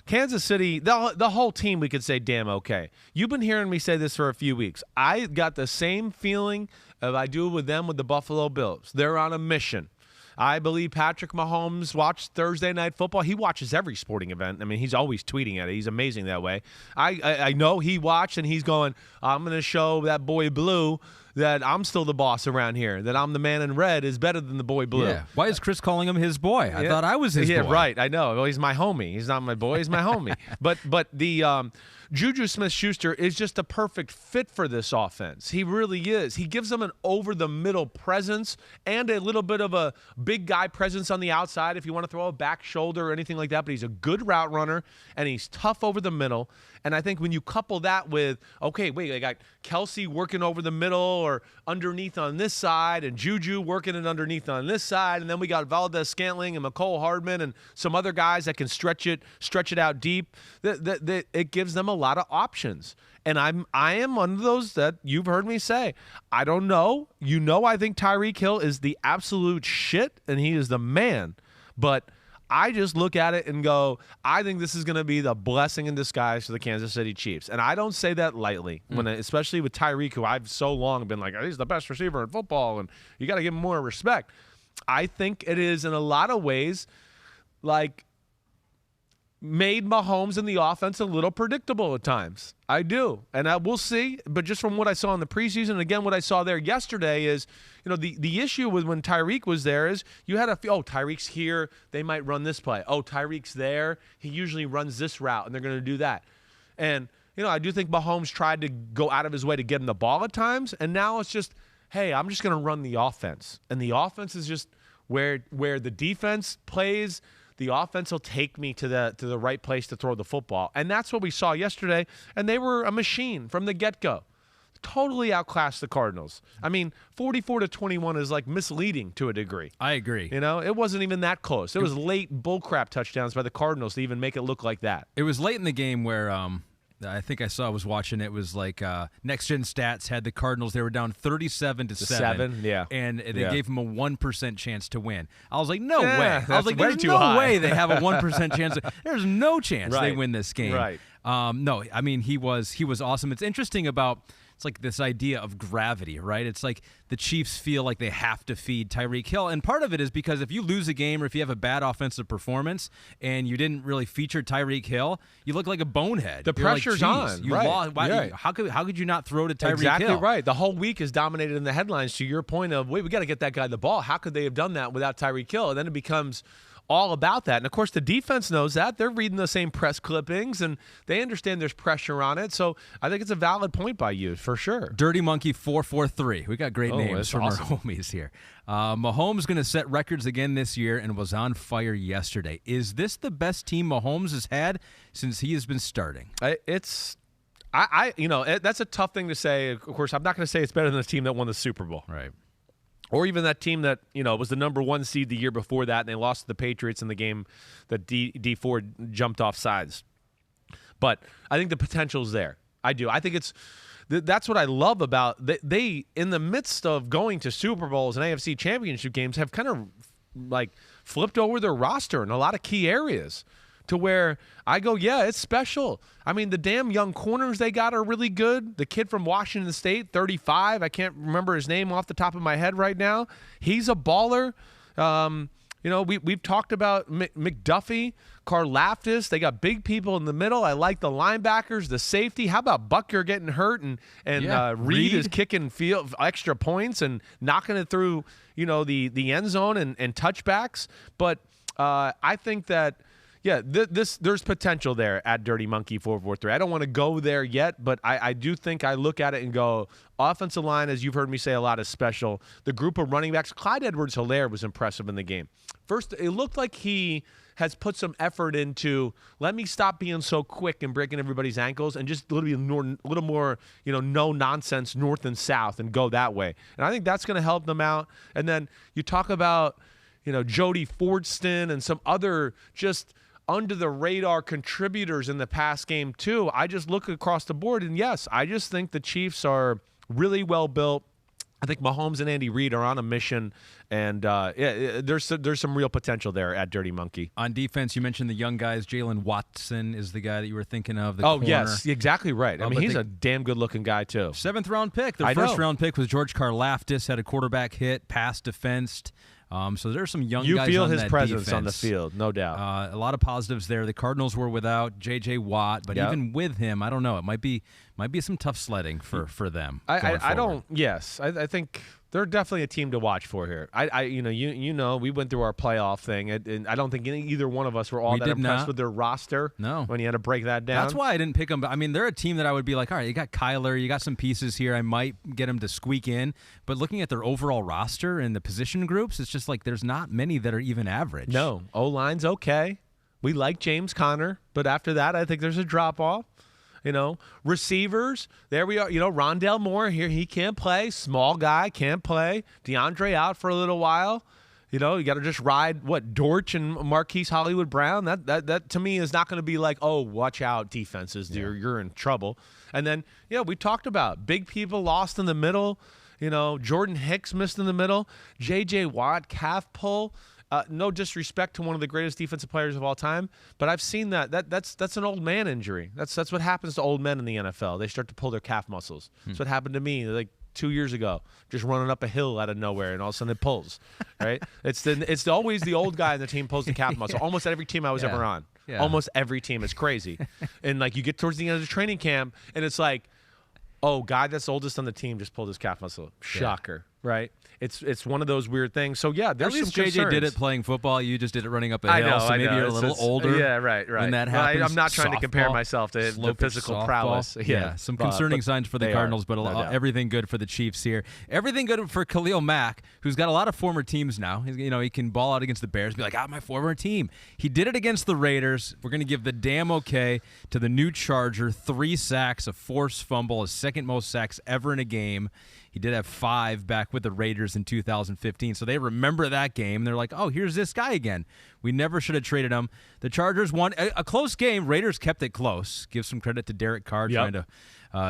Kansas City, the whole team, we could say damn okay. You've been hearing me say this for a few weeks. I got the same feeling as I do with them with the Buffalo Bills. They're on a mission. I believe Patrick Mahomes watched Thursday Night Football. He watches every sporting event. I mean, he's always tweeting at it. He's amazing that way. I know he watched, and he's going, I'm going to show that boy Blue that I'm still the boss around here, that I'm the man in red is better than the boy Blue. Yeah. Why is Chris calling him his boy? I thought I was his boy. Yeah, right. I know. Well, he's my homie. He's not my boy. He's my homie. But the Juju Smith-Schuster is just a perfect fit for this offense. He really is. He gives them an over-the-middle presence and a little bit of a big guy presence on the outside if you want to throw a back shoulder or anything like that. But he's a good route runner, and he's tough over the middle. And I think when you couple that with, okay, wait, I got Kelsey working over the middle or underneath on this side and Juju working it underneath on this side, and then we got Valdez-Scantling and McCole Hardman and some other guys that can stretch it out deep, it gives them a lot of options. And I am one of those that you've heard me say, I don't know. You know, I think Tyreek Hill is the absolute shit, and he is the man. But I just look at it and go, I think this is going to be the blessing in disguise for the Kansas City Chiefs. And I don't say that lightly, especially with Tyreek, who I've so long been like, he's the best receiver in football, and you got to give him more respect. I think it is in a lot of ways like made Mahomes and the offense a little predictable at times. I do. And we'll see. But just from what I saw in the preseason, and again, what I saw there yesterday is, you know, the issue with when Tyreek was there is you had Tyreek's here, they might run this play. Oh, Tyreek's there, he usually runs this route, and they're going to do that. And, you know, I do think Mahomes tried to go out of his way to get him the ball at times, and now it's just, hey, I'm just going to run the offense. And the offense is just where the defense plays. The offense will take me to the right place to throw the football. And that's what we saw yesterday. And they were a machine from the get-go. Totally outclassed the Cardinals. I mean, 44-21 is like misleading to a degree. I agree. You know, it wasn't even that close. It was late bullcrap touchdowns by the Cardinals to even make it look like that. It was late in the game where I think I was watching it was like Next Gen Stats had the Cardinals. They were down 37-7. Yeah. And they gave them a 1% chance to win. I was like, no way. That's I was like, way there's too no high. way they have a 1% chance. There's no chance they win this game. Right. No, I mean, he was awesome. It's interesting about it's like this idea of gravity, right? It's like the Chiefs feel like they have to feed Tyreek Hill. And part of it is because if you lose a game or if you have a bad offensive performance and you didn't really feature Tyreek Hill, you look like a bonehead. The pressure's on. You right. lost. Why, right. How could you not throw to Tyreek Hill? Exactly right. The whole week is dominated in the headlines to your point of, wait, we got to get that guy the ball. How could they have done that without Tyreek Hill? And then it becomes all about that. And, of course, the defense knows that. They're reading the same press clippings, and they understand there's pressure on it. So I think it's a valid point by you, for sure. Dirty Monkey 443. We got great names from awesome. our homies here. Mahomes going to set records again this year and was on fire yesterday. Is this the best team Mahomes has had since he has been starting? That's a tough thing to say. Of course, I'm not going to say it's better than the team that won the Super Bowl. Right. Or even that team that, was the number 1 seed the year before that, and they lost to the Patriots in the game that D Ford jumped off sides. But I think the potential's there. I do. I think that's what I love about they in the midst of going to Super Bowls and AFC Championship games, have kind of like flipped over their roster in a lot of key areas to where I go, yeah, it's special. I mean, the damn young corners they got are really good. The kid from Washington State, 35, I can't remember his name off the top of my head right now. He's a baller. We've talked about McDuffie, Karlaftis. They got big people in the middle. I like the linebackers, the safety. How about Bucker getting hurt and Reed is kicking field extra points and knocking it through, the end zone and touchbacks. But I think that. Yeah, there's potential there at Dirty Monkey 443. I don't want to go there yet, but I do think I look at it and go, offensive line, as you've heard me say a lot, is special. The group of running backs, Clyde Edwards-Helaire was impressive in the game. First, it looked like he has put some effort into, let me stop being so quick and breaking everybody's ankles and just a little more, no nonsense north and south and go that way. And I think that's going to help them out. And then you talk about, Jody Fordston and some other just under-the-radar contributors in the past game, too. I just look across the board, and yes, I just think the Chiefs are really well-built. I think Mahomes and Andy Reid are on a mission, and there's some real potential there at Dirty Monkey. On defense, you mentioned the young guys. Jalen Watson is the guy that you were thinking of. Yes, exactly right. I mean, he's a damn good-looking guy, too. 7th-round pick. Their first-round pick was George Karlaftis, had a quarterback hit, pass defensed. So there's some young guys on that defense. You feel his presence on the field, no doubt. A lot of positives there. The Cardinals were without J.J. Watt, but even with him, I don't know. It might be some tough sledding for them. I think they're definitely a team to watch for here. We went through our playoff thing, and I don't think either one of us were all that impressed with their roster. No, when you had to break that down. That's why I didn't pick them. I mean, they're a team that I would be like, all right, you got Kyler, you got some pieces here. I might get them to squeak in, but looking at their overall roster and the position groups, it's just like there's not many that are even average. No, O-line's okay. We like James Conner, but after that, I think there's a drop off. Receivers, there we are. Rondale Moore here, he can't play. Small guy, can't play. DeAndre out for a little while. You got to just ride, Dortch and Marquise Hollywood Brown. That to me is not going to be like, oh, watch out, defenses. Yeah. You're in trouble. And then, we talked about big people lost in the middle. Jordan Hicks missed in the middle. J.J. Watt, calf pull. No disrespect to one of the greatest defensive players of all time, but I've seen that's an old man injury. That's what happens to old men in the NFL. They start to pull their calf muscles. That's what happened to me like 2 years ago, just running up a hill out of nowhere, and all of a sudden it pulls. Right? It's always the old guy in the team pulls the calf muscle. Almost every team I was ever on. Yeah. Almost every team is crazy. And like you get towards the end of the training camp, and it's like, oh, guy that's oldest on the team just pulled his calf muscle. Shocker. Right? It's one of those weird things. So, yeah, there's at least some JJ concerns. did it playing football. You just did it running up a hill. So maybe you're a little older. Yeah, right. When that happens. I'm not trying to compare myself to the physical prowess. Yeah, some concerning signs for the Cardinals, but everything good for the Chiefs here. Everything good for Khalil Mack, who's got a lot of former teams now. He can ball out against the Bears, be like, my former team. He did it against the Raiders. We're going to give the damn okay to the new Charger. 3 sacks, a forced fumble, his second most sacks ever in a game. He did have 5 back with the Raiders in 2015, so they remember that game. They're like, oh, here's this guy again. We never should have traded him. The Chargers won a close game. Raiders kept it close. Give some credit to Derek Carr trying to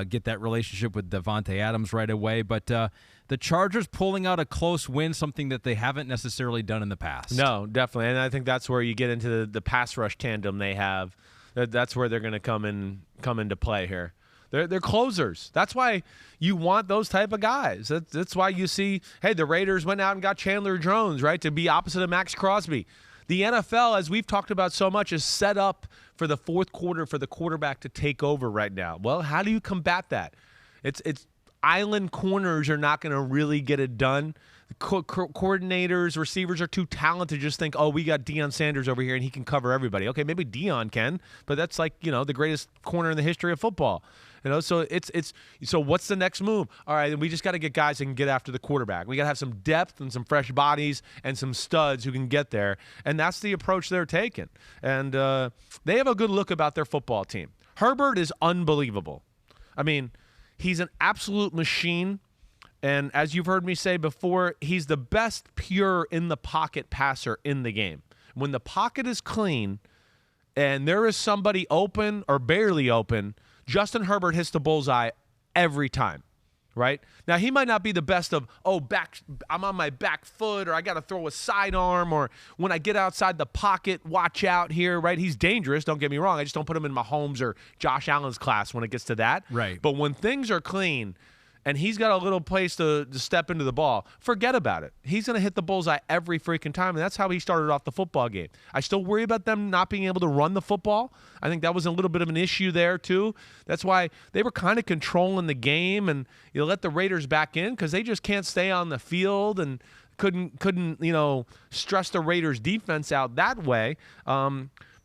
get that relationship with Davante Adams right away. But the Chargers pulling out a close win, something that they haven't necessarily done in the past. No, definitely. And I think that's where you get into the pass rush tandem they have. That's where they're going to come into play here. They're closers. That's why you want those type of guys. That's why you see, hey, the Raiders went out and got Chandler Jones, right, to be opposite of Max Crosby. The NFL, as we've talked about so much, is set up for the fourth quarter for the quarterback to take over right now. Well, how do you combat that? It's island corners are not going to really get it done. Coordinators, receivers are too talented to just think, oh, we got Deion Sanders over here and he can cover everybody. Okay, maybe Deion can, but that's like, the greatest corner in the history of football. So so what's the next move? All right, we just got to get guys that can get after the quarterback. We got to have some depth and some fresh bodies and some studs who can get there, and that's the approach they're taking. And they have a good look about their football team. Herbert is unbelievable. I mean, he's an absolute machine. And as you've heard me say before, he's the best pure in-the-pocket passer in the game. When the pocket is clean and there is somebody open or barely open, Justin Herbert hits the bullseye every time, right? Now, he might not be the best of, I'm on my back foot, or I got to throw a sidearm, or when I get outside the pocket, watch out here, right? He's dangerous, don't get me wrong. I just don't put him in Mahomes or Josh Allen's class when it gets to that. Right. But when things are clean and he's got a little place to step into the ball, forget about it. He's going to hit the bullseye every freaking time, and that's how he started off the football game. I still worry about them not being able to run the football. I think that was a little bit of an issue there, too. That's why they were kind of controlling the game, and you let the Raiders back in because they just can't stay on the field and couldn't stress the Raiders' defense out that way.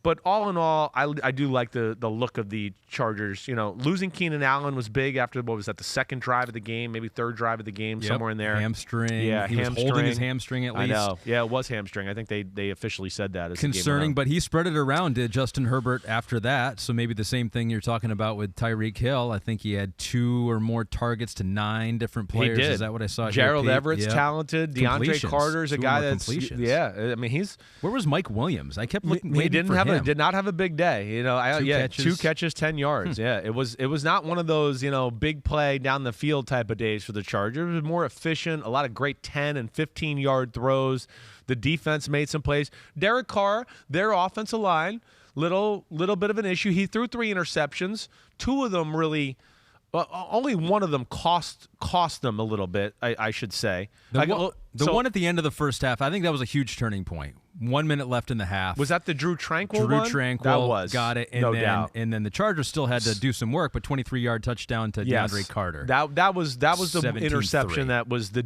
But all in all, I do like the look of the Chargers. Losing Keenan Allen was big after, what was that, the second drive of the game, maybe third drive of the game, somewhere in there. Hamstring. Yeah, he was holding his hamstring at least. I know. Yeah, it was hamstring. I think they officially said that. As concerning, but he spread it around to Justin Herbert after that. So maybe the same thing you're talking about with Tyreek Hill. I think he had 2 or more targets to 9 different players. He did. Is that what I saw? Gerald here, Everett's talented. DeAndre Carter's a guy that's I mean, he's. Where was Mike Williams? I kept looking. He did not have a big day. 2 catches, 10 yards. Yeah, it was not one of those big play down the field type of days for the Chargers. It was more efficient. A lot of great 10 and 15 yard throws. The defense made some plays. Derek Carr, their offensive line, little bit of an issue. He threw 3 interceptions. 2 of them really. Well, only one of them cost them a little bit, I should say. The one at the end of the first half, I think that was a huge turning point. 1 minute left in the half. Was that the Drew Tranquill one? Drew Tranquill that was. Got it. And no then, doubt. And then the Chargers still had to do some work, but 23-yard touchdown to DeAndre Carter. That was the 17-3. interception that was the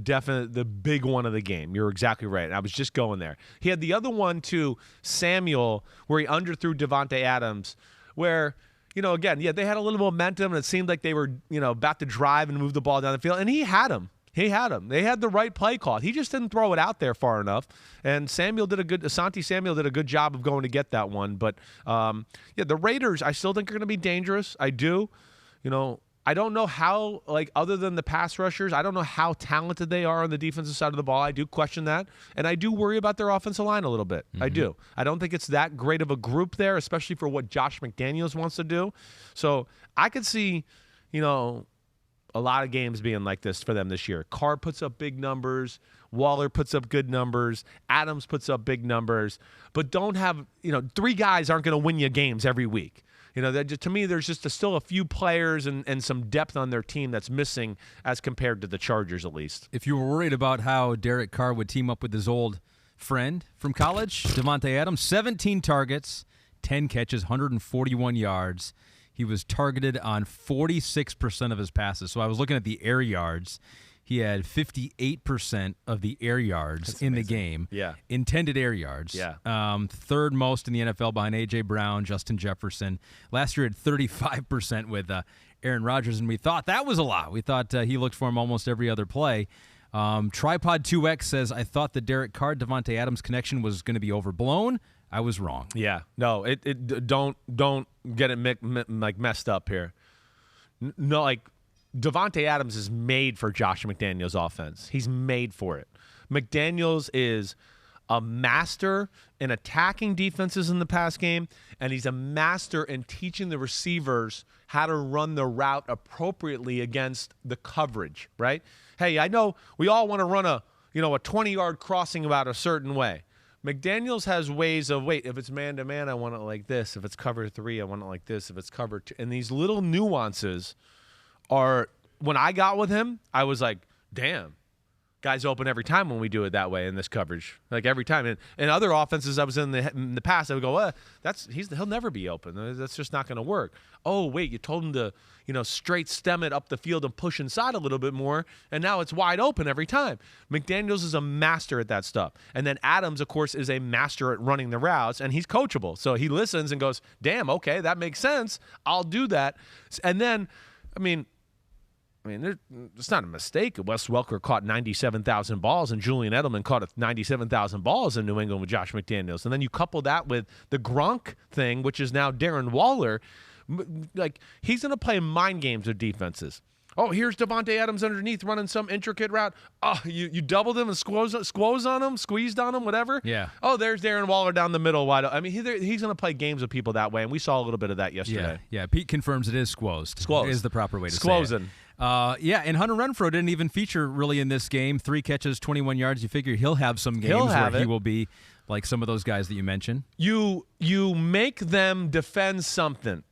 big one of the game. You're exactly right. I was just going there. He had the other one to Samuel where he underthrew Davante Adams, where – again, they had a little momentum, and it seemed like they were, about to drive and move the ball down the field, and he had him. They had the right play call. He just didn't throw it out there far enough, and Asante Samuel did a good job of going to get that one. But, the Raiders, I still think are going to be dangerous. I do. I don't know how, other than the pass rushers, I don't know how talented they are on the defensive side of the ball. I do question that. And I do worry about their offensive line a little bit. I do. I don't think it's that great of a group there, especially for what Josh McDaniels wants to do. So I could see, a lot of games being like this for them this year. Carr puts up big numbers. Waller puts up good numbers. Adams puts up big numbers. But don't have, 3 guys aren't going to win you games every week. To me, there's just still a few players and some depth on their team that's missing as compared to the Chargers, at least. If you were worried about how Derek Carr would team up with his old friend from college, Davante Adams, 17 targets, 10 catches, 141 yards. He was targeted on 46% of his passes. So I was looking at the air yards. He had 58% of the air yards in the game. Yeah. Intended air yards. Yeah. Third most in the NFL behind A.J. Brown, Justin Jefferson. Last year had 35% with Aaron Rodgers, and we thought that was a lot. We thought he looked for him almost every other play. Tripod 2X says, I thought the Derek Carr, Davante Adams connection was going to be overblown. I was wrong. Yeah. No, don't get it messed up here. No, Davante Adams is made for Josh McDaniels' offense. He's made for it. McDaniels is a master in attacking defenses in the pass game, and he's a master in teaching the receivers how to run the route appropriately against the coverage, right? Hey, I know we all want to run a 20-yard crossing about a certain way. McDaniels has ways of, if it's man-to-man, I want it like this. If it's cover 3, I want it like this. If it's cover 2. And these little nuances are, when I got with him, I was like, damn. Guys open every time when we do it that way in this coverage, like every time. And in other offenses I was in the past, I would go, he'll never be open. That's just not going to work. Oh, wait, you told him to, straight stem it up the field and push inside a little bit more, and now it's wide open every time. McDaniels is a master at that stuff. And then Adams, of course, is a master at running the routes, and he's coachable. So he listens and goes, damn, okay, that makes sense. I'll do that. And then, it's not a mistake. Wes Welker caught 97,000 balls, and Julian Edelman caught 97,000 balls in New England with Josh McDaniels. And then you couple that with the Gronk thing, which is now Darren Waller. Like, he's going to play mind games with defenses. Oh, here's Davante Adams underneath running some intricate route. Oh, you doubled him and squeezed on him, whatever. Yeah. Oh, there's Darren Waller down the middle wide open. He's going to play games with people that way, and we saw a little bit of that yesterday. Yeah. Pete confirms it is squozed. Squozed is the proper way to Squozing. say it. And Hunter Renfrow didn't even feature really in this game. 3 catches, 21 yards. You figure he'll have some games where he will be like some of those guys that you mentioned. You make them defend something,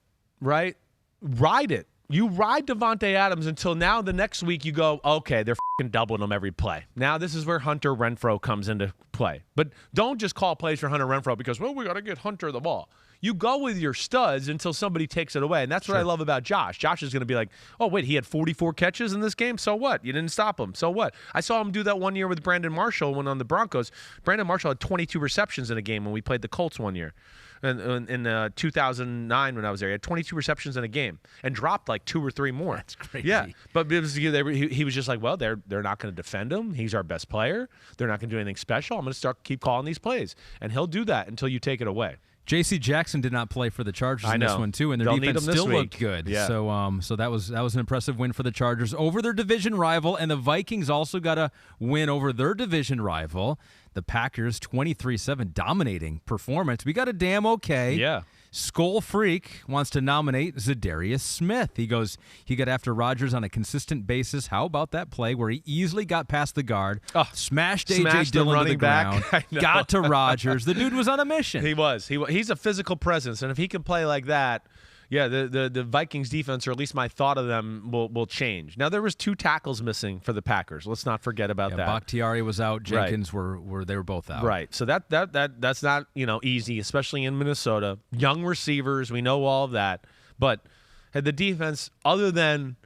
right? Ride it. You ride Davante Adams until now the next week you go, okay, they're f***ing doubling him every play. Now this is where Hunter Renfrow comes into play. But don't just call plays for Hunter Renfrow because, we got to get Hunter the ball. You go with your studs until somebody takes it away. And that's what I love about Josh. Josh is going to be like, oh, wait, he had 44 catches in this game? So what? You didn't stop him. So what? I saw him do that one year with Brandon Marshall when on the Broncos. Brandon Marshall had 22 receptions in a game when we played the Colts one year. In 2009 when I was there. He had 22 receptions in a game and dropped like 2 or 3 more. That's crazy. Yeah, but it was, he was just like, well, they're not going to defend him. He's our best player. They're not going to do anything special. I'm going to keep calling these plays. And he'll do that until you take it away. J.C. Jackson did not play for the Chargers in this one too, and their defense still looked good. Yeah. So that was an impressive win for the Chargers over their division rival, and the Vikings also got a win over their division rival, the Packers, 23-7, dominating performance. We got a damn okay. Yeah. Skull Freak wants to nominate Zadarius Smith. He got after Rodgers on a consistent basis. How about that play where he easily got past the guard, smashed A.J. Dillon to the ground, got to Rodgers. The dude was on a mission. He was. He's a physical presence, and if he can play like that, yeah, the Vikings defense, or at least my thought of them, will change. Now, there was 2 tackles missing for the Packers. Let's not forget about that. Bakhtiari was out. Jenkins they were both out. Right. So that's not easy, especially in Minnesota. Young receivers, we know all of that. But the defense, other than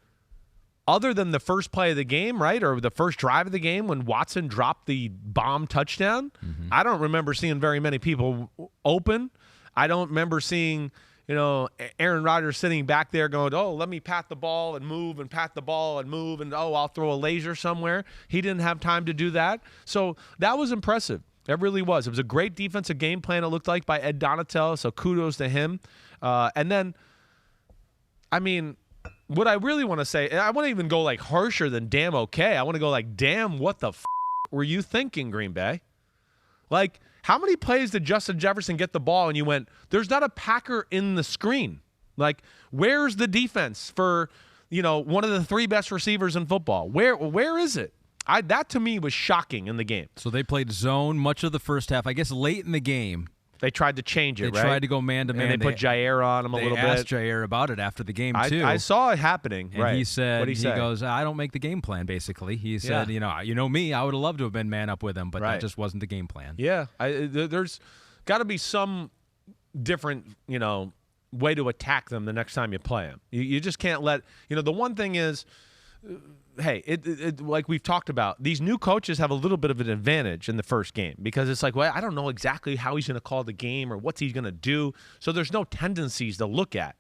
the first play of the game, right, or the first drive of the game when Watson dropped the bomb touchdown, I don't remember seeing very many people open. I don't remember seeing Aaron Rodgers sitting back there going, oh, let me pat the ball and move and pat the ball and move and, oh, I'll throw a laser somewhere. He didn't have time to do that. So that was impressive. It really was. It was a great defensive game plan, it looked like, by Ed Donatell, so kudos to him. And then, what I really want to say, I want to even go like harsher than damn okay. I want to go like, damn, what the were you thinking, Green Bay? Like, how many plays did Justin Jefferson get the ball and you went, there's not a Packer in the screen? Like, where's the defense for, one of the 3 best receivers in football? Where is it? That to me was shocking in the game. So they played zone much of the first half. I guess late in the game, they tried to change it, They tried to go man-to-man. And they put Jair on him a little bit. They asked Jair about it after the game, too. I saw it happening, and right. he said, What'd he say? goes, I don't make the game plan, basically. He said, you know me, I would have loved to have been man up with him, but that just wasn't the game plan. Yeah, there's got to be some different, way to attack them the next time you play them. You just can't let, the one thing is, hey, it like we've talked about, these new coaches have a little bit of an advantage in the first game because it's like, well, I don't know exactly how he's going to call the game or what's he going to do. So there's no tendencies to look at.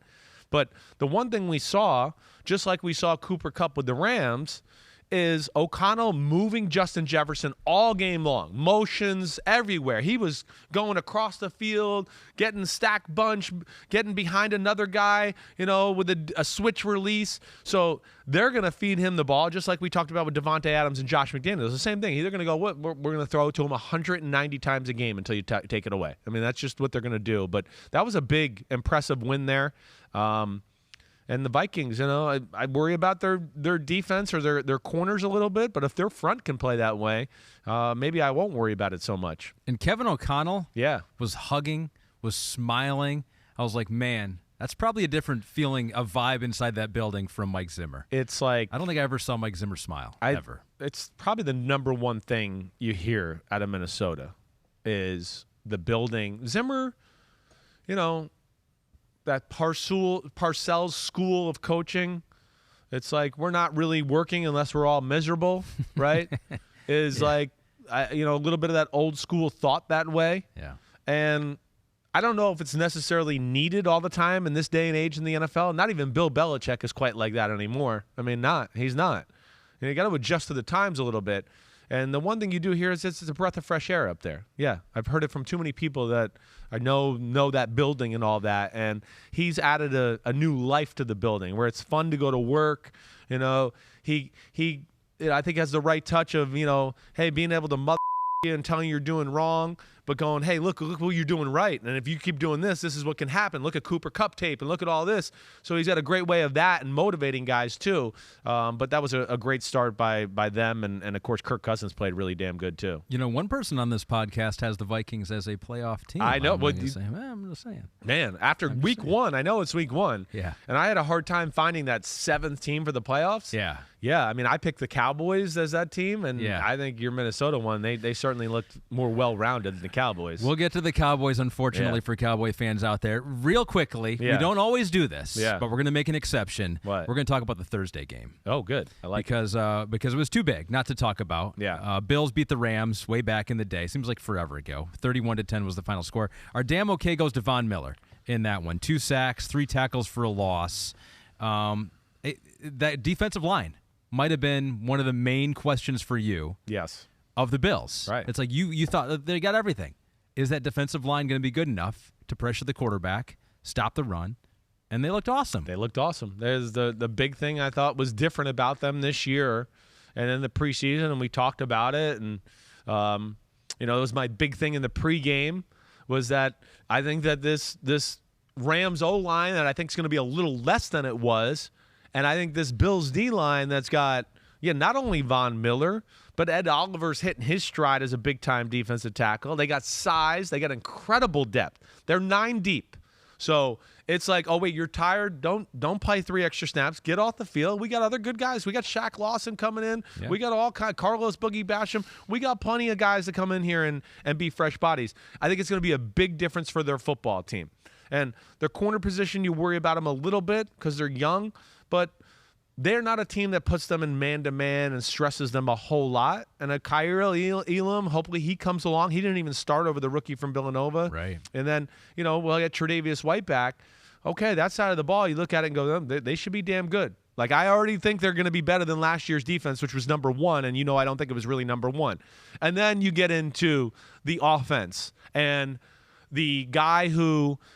But the one thing we saw, just like we saw Cooper Kupp with the Rams, is O'Connell moving Justin Jefferson all game long. Motions everywhere. He was going across the field, getting stacked bunch, getting behind another guy, with a switch release. So they're going to feed him the ball, just like we talked about with Devontae Adams and Josh McDaniels. It's the same thing. They're going to go, we're going to throw it to him 190 times a game until you take it away. I mean, that's just what they're going to do. But that was a big, impressive win there. And the Vikings, I worry about their defense or their corners a little bit, but if their front can play that way, maybe I won't worry about it so much. And Kevin O'Connell was hugging, was smiling. I was like, man, that's probably a different feeling, a vibe inside that building from Mike Zimmer. It's like, I don't think I ever saw Mike Zimmer smile, ever. It's probably the number one thing you hear out of Minnesota is the building. Zimmer, that Parcells school of coaching, it's like we're not really working unless we're all miserable, right? Is like, a little bit of that old school thought that way. Yeah. And I don't know if it's necessarily needed all the time in this day and age in the NFL. Not even Bill Belichick is quite like that anymore. I mean, he's not. You got to adjust to the times a little bit. And the one thing you do here is it's a breath of fresh air up there. Yeah, I've heard it from too many people that I know that building and all that. And he's added a new life to the building where it's fun to go to work. He I think has the right touch of, hey, being able to mother you and telling you you're doing wrong, but going, hey, look what you're doing right. And if you keep doing this is what can happen. Look at Cooper Kupp tape and look at all this. So he's got a great way of that and motivating guys too. But that was a great start by them. And of course, Kirk Cousins played really damn good too. One person on this podcast has the Vikings as a playoff team. I know. I'm just saying. Man, after week one, I know it's week one. Yeah. And I had a hard time finding that seventh team for the playoffs. Yeah. Yeah, I mean, I picked the Cowboys as that team, and I think your Minnesota one, they certainly looked more well-rounded than the Cowboys. We'll get to the Cowboys, unfortunately, for Cowboy fans out there. Real quickly, we don't always do this, but we're going to make an exception. What? We're going to talk about the Thursday game. Oh, good. I like it. Because it was too big not to talk about. Yeah. Bills beat the Rams way back in the day. Seems like forever ago. 31-10 was the final score. Our damn okay goes to Von Miller in that one. 2 sacks, 3 tackles for a loss. That defensive line might have been one of the main questions for you. Yes. Of the Bills. Right. It's like you thought that they got everything. Is that defensive line going to be good enough to pressure the quarterback, stop the run? And they looked awesome. They looked awesome. There's the big thing I thought was different about them this year and in the preseason, and we talked about it. And, it was my big thing in the pregame was that I think that this Rams O-line that I think is going to be a little less than it was. And I think this Bills D-line that's got, not only Von Miller, but Ed Oliver's hitting his stride as a big-time defensive tackle. They got size. They got incredible depth. They're 9 deep. So it's like, oh, wait, you're tired? Don't play 3 extra snaps. Get off the field. We got other good guys. We got Shaq Lawson coming in. Yeah. We got all kind of Carlos Boogie Basham. We got plenty of guys to come in here and be fresh bodies. I think it's going to be a big difference for their football team. And their corner position, you worry about them a little bit because they're young, but they're not a team that puts them in man-to-man and stresses them a whole lot. And a Kyril Elam, hopefully he comes along. He didn't even start over the rookie from Villanova. Right. And then, we'll get Tre'Davious White back. Okay, that side of the ball, you look at it and go, they should be damn good. Like, I already think they're going to be better than last year's defense, which was number 1, and I don't think it was really number 1. And then you get into the offense and the guy who –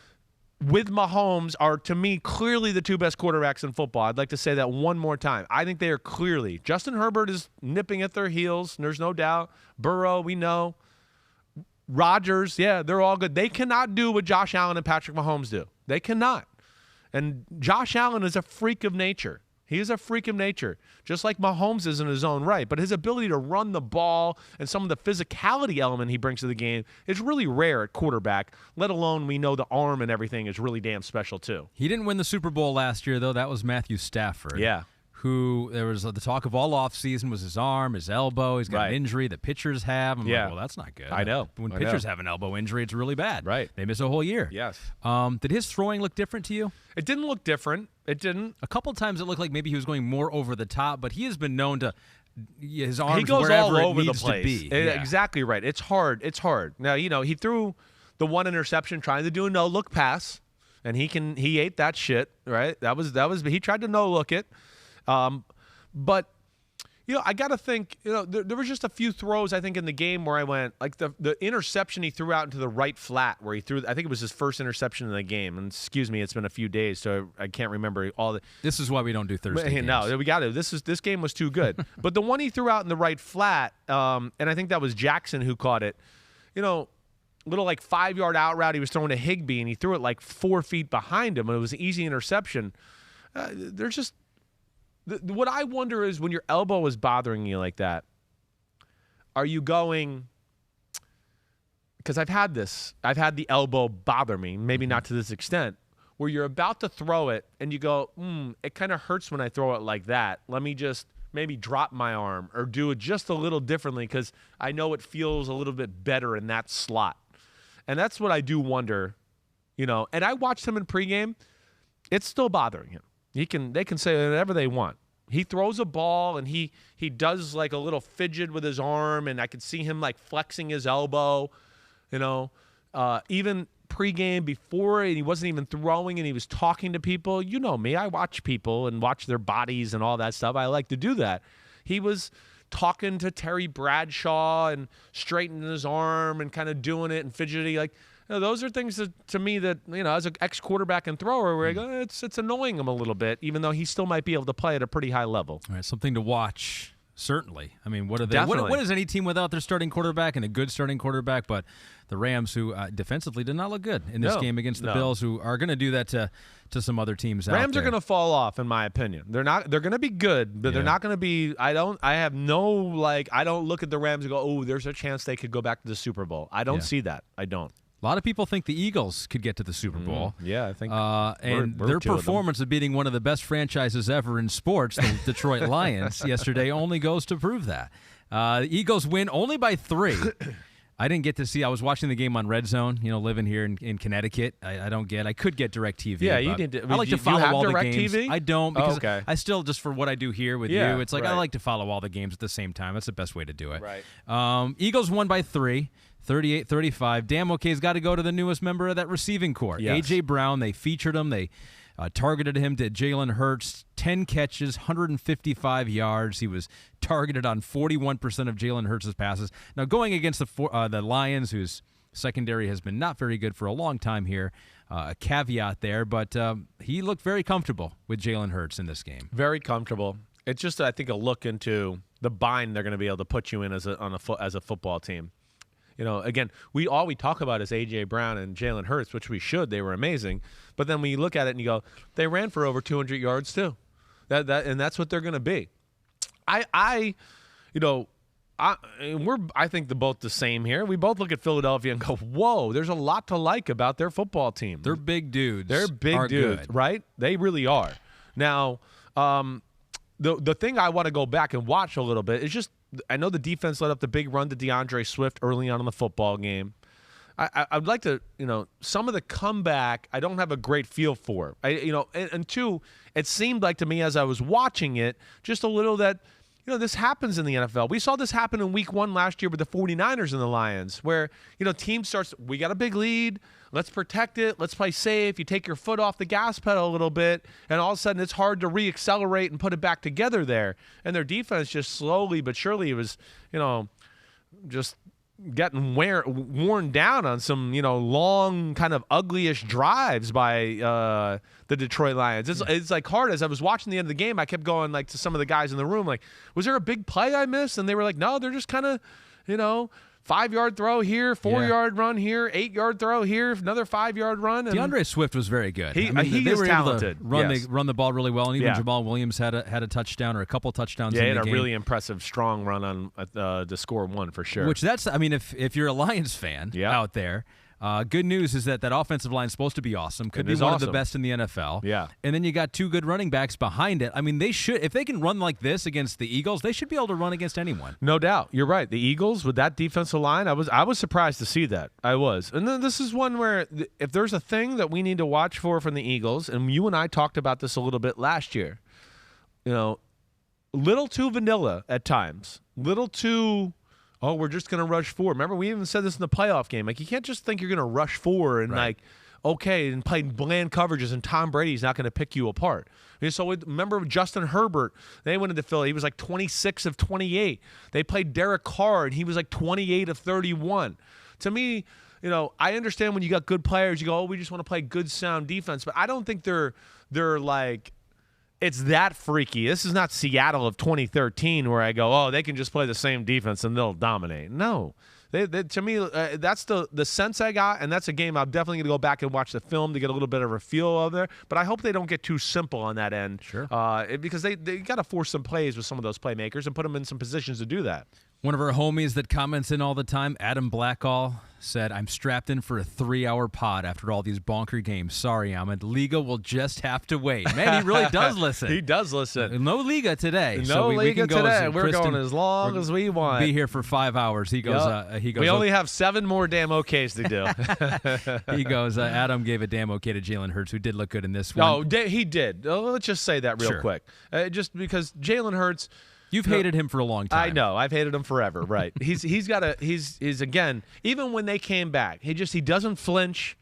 with Mahomes are, to me, clearly the 2 best quarterbacks in football. I'd like to say that one more time. I think they are clearly. Justin Herbert is nipping at their heels. There's no doubt. Burrow, we know. Rodgers, they're all good. They cannot do what Josh Allen and Patrick Mahomes do. They cannot. And Josh Allen is a freak of nature. He is a freak of nature, just like Mahomes is in his own right. But his ability to run the ball and some of the physicality element he brings to the game is really rare at quarterback, let alone we know the arm and everything is really damn special too. He didn't win the Super Bowl last year, though. That was Matthew Stafford. Yeah. Who there was the talk of all offseason was his arm, his elbow. He's got an injury that pitchers have. I'm like, well, that's not good. I know. When pitchers have an elbow injury, it's really bad. Right. They miss a whole year. Yes. Did his throwing look different to you? It didn't look different. It didn't. A couple times it looked like maybe he was going more over the top, but he has been known to his arms he goes wherever all over it needs the place. to be. Exactly right. It's hard. Now, he threw the 1 interception trying to do a no-look pass, and he ate that shit, right? That was he tried to no-look it. But, I got to think, there was just a few throws, I think, in the game where I went, like the interception he threw out into the right flat where he threw, I think it was his first interception in the game. And excuse me, it's been a few days, so I can't remember all the. This is why we don't do Thursday games. No, we got to. This game was too good. But the one he threw out in the right flat, and I think that was Jackson who caught it, little like 5-yard out route he was throwing to Higbee, and he threw it like 4 feet behind him, and it was an easy interception. There's just. What I wonder is when your elbow is bothering you like that, are you going – because I've had this. I've had the elbow bother me, maybe not to this extent, where you're about to throw it and you go, it kind of hurts when I throw it like that. Let me just maybe drop my arm or do it just a little differently because I know it feels a little bit better in that slot. And that's what I do wonder, And I watched him in pregame. It's still bothering him. They can say whatever they want. He throws a ball and he does like a little fidget with his arm, and I could see him like flexing his elbow, even pregame before he wasn't even throwing and he was talking to people. You know me, I watch people and watch their bodies and all that stuff. I like to do that. He was talking to Terry Bradshaw and straightening his arm and kind of doing it and fidgety like. Those are things to me that, as an ex-quarterback and thrower, where I go, it's annoying him a little bit, even though he still might be able to play at a pretty high level. All right, something to watch, certainly. I mean, what are they? What is any team without their starting quarterback and a good starting quarterback? But the Rams, who defensively did not look good in this game against the Bills, who are going to do that to some other teams out there. Rams are going to fall off, in my opinion. They're going to be good, but they're not going to be. I don't look at the Rams and go, oh, there's a chance they could go back to the Super Bowl. I don't see that. I don't. A lot of people think the Eagles could get to the Super Bowl. Yeah, I think. And their performance of beating one of the best franchises ever in sports, the Detroit Lions, yesterday only goes to prove that. The Eagles win only by 3. I didn't get to see. I was watching the game on Red Zone, living here in Connecticut. I could get DirecTV. Yeah, you did. I like to follow all the games. TV? I don't because I still, just for what I do here with you, it's like I like to follow all the games at the same time. That's the best way to do it. Right. Eagles won by 3. 38-35. Damn okay's got to go to the newest member of that receiving corps. Yes. A.J. Brown, they featured him. They targeted him to Jalen Hurts. 10 catches, 155 yards. He was targeted on 41% of Jalen Hurts' passes. Now, going against the Lions, whose secondary has been not very good for a long time here, a caveat there, but he looked very comfortable with Jalen Hurts in this game. Very comfortable. It's just, I think, a look into the bind they're going to be able to put you in as a football team. Again, all we talk about is A.J. Brown and Jalen Hurts, which we should. They were amazing. But then when you look at it and you go, they ran for over 200 yards too. And that's what they're going to be. I think they're both the same here. We both look at Philadelphia and go, whoa, there's a lot to like about their football team. They're big dudes. They're big dudes, good. Right? They really are. Now, the thing I want to go back and watch a little bit is just, I know the defense let up the big run to DeAndre Swift early on in the football game. I'd like to, some of the comeback I don't have a great feel for. And two, it seemed like to me as I was watching it, just a little that, this happens in the NFL. We saw this happen in week 1 last year with the 49ers and the Lions, where, team starts, we got a big lead. Let's protect it. Let's play safe. You take your foot off the gas pedal a little bit, and all of a sudden it's hard to reaccelerate and put it back together there. And their defense just slowly but surely was, just getting worn down on some, long kind of uglyish drives by the Detroit Lions. It's like hard. As I was watching the end of the game, I kept going like to some of the guys in the room, like, was there a big play I missed? And they were like, no, they're just kind of, 5-yard throw here, 4-yard run here, 8-yard throw here, another 5-yard run. And DeAndre Swift was very good. He they were talented. Able to run the ball really well, and even Jamal Williams had a touchdown or a couple touchdowns. Yeah, in he the had game. a really impressive, strong run on to score 1 for sure. Which if you're a Lions fan out there. Good news is that offensive line is supposed to be awesome. Could be one of the best in the NFL. Yeah. And then you got 2 good running backs behind it. I mean, they should, if they can run like this against the Eagles, they should be able to run against anyone. No doubt. You're right. The Eagles with that defensive line, I was surprised to see that. I was. And then this is one where if there's a thing that we need to watch for from the Eagles, and you and I talked about this a little bit last year, little too vanilla at times. Little too... oh, we're just going to rush 4. Remember, we even said this in the playoff game. Like, you can't just think you're going to rush 4 and, okay and playing bland coverages, and Tom Brady's not going to pick you apart. And so remember Justin Herbert, they went into Philly. He was like 26 of 28. They played Derek Carr, and he was like 28 of 31. To me, I understand when you got good players, you go, oh, we just want to play good, sound defense. But I don't think they're like it's that freaky. This is not Seattle of 2013 where I go, oh, they can just play the same defense and they'll dominate. No. To me, that's the sense I got, and that's a game I'm definitely going to go back and watch the film to get a little bit of a feel of there. But I hope they don't get too simple on that end. Sure. Because they got to force some plays with some of those playmakers and put them in some positions to do that. One of our homies that comments in all the time, Adam Blackall, said, I'm strapped in for a 3-hour pod after all these bonker games. Sorry, Ahmed. Liga will just have to wait. Man, he really does listen. He does listen. No Liga today. No so we Liga can go today. As we're Kristen, going as long as we want. Be here for 5 hours. He goes. Yep. He goes. We only have 7 more damn okays to do. He goes. Adam gave a damn okay to Jalen Hurts, who did look good in this one. Oh, he did. Let's just say that real quick. Just because Jalen Hurts. You've hated him for a long time. I know. I've hated him forever. Right. He's again, even when they came back, he doesn't flinch.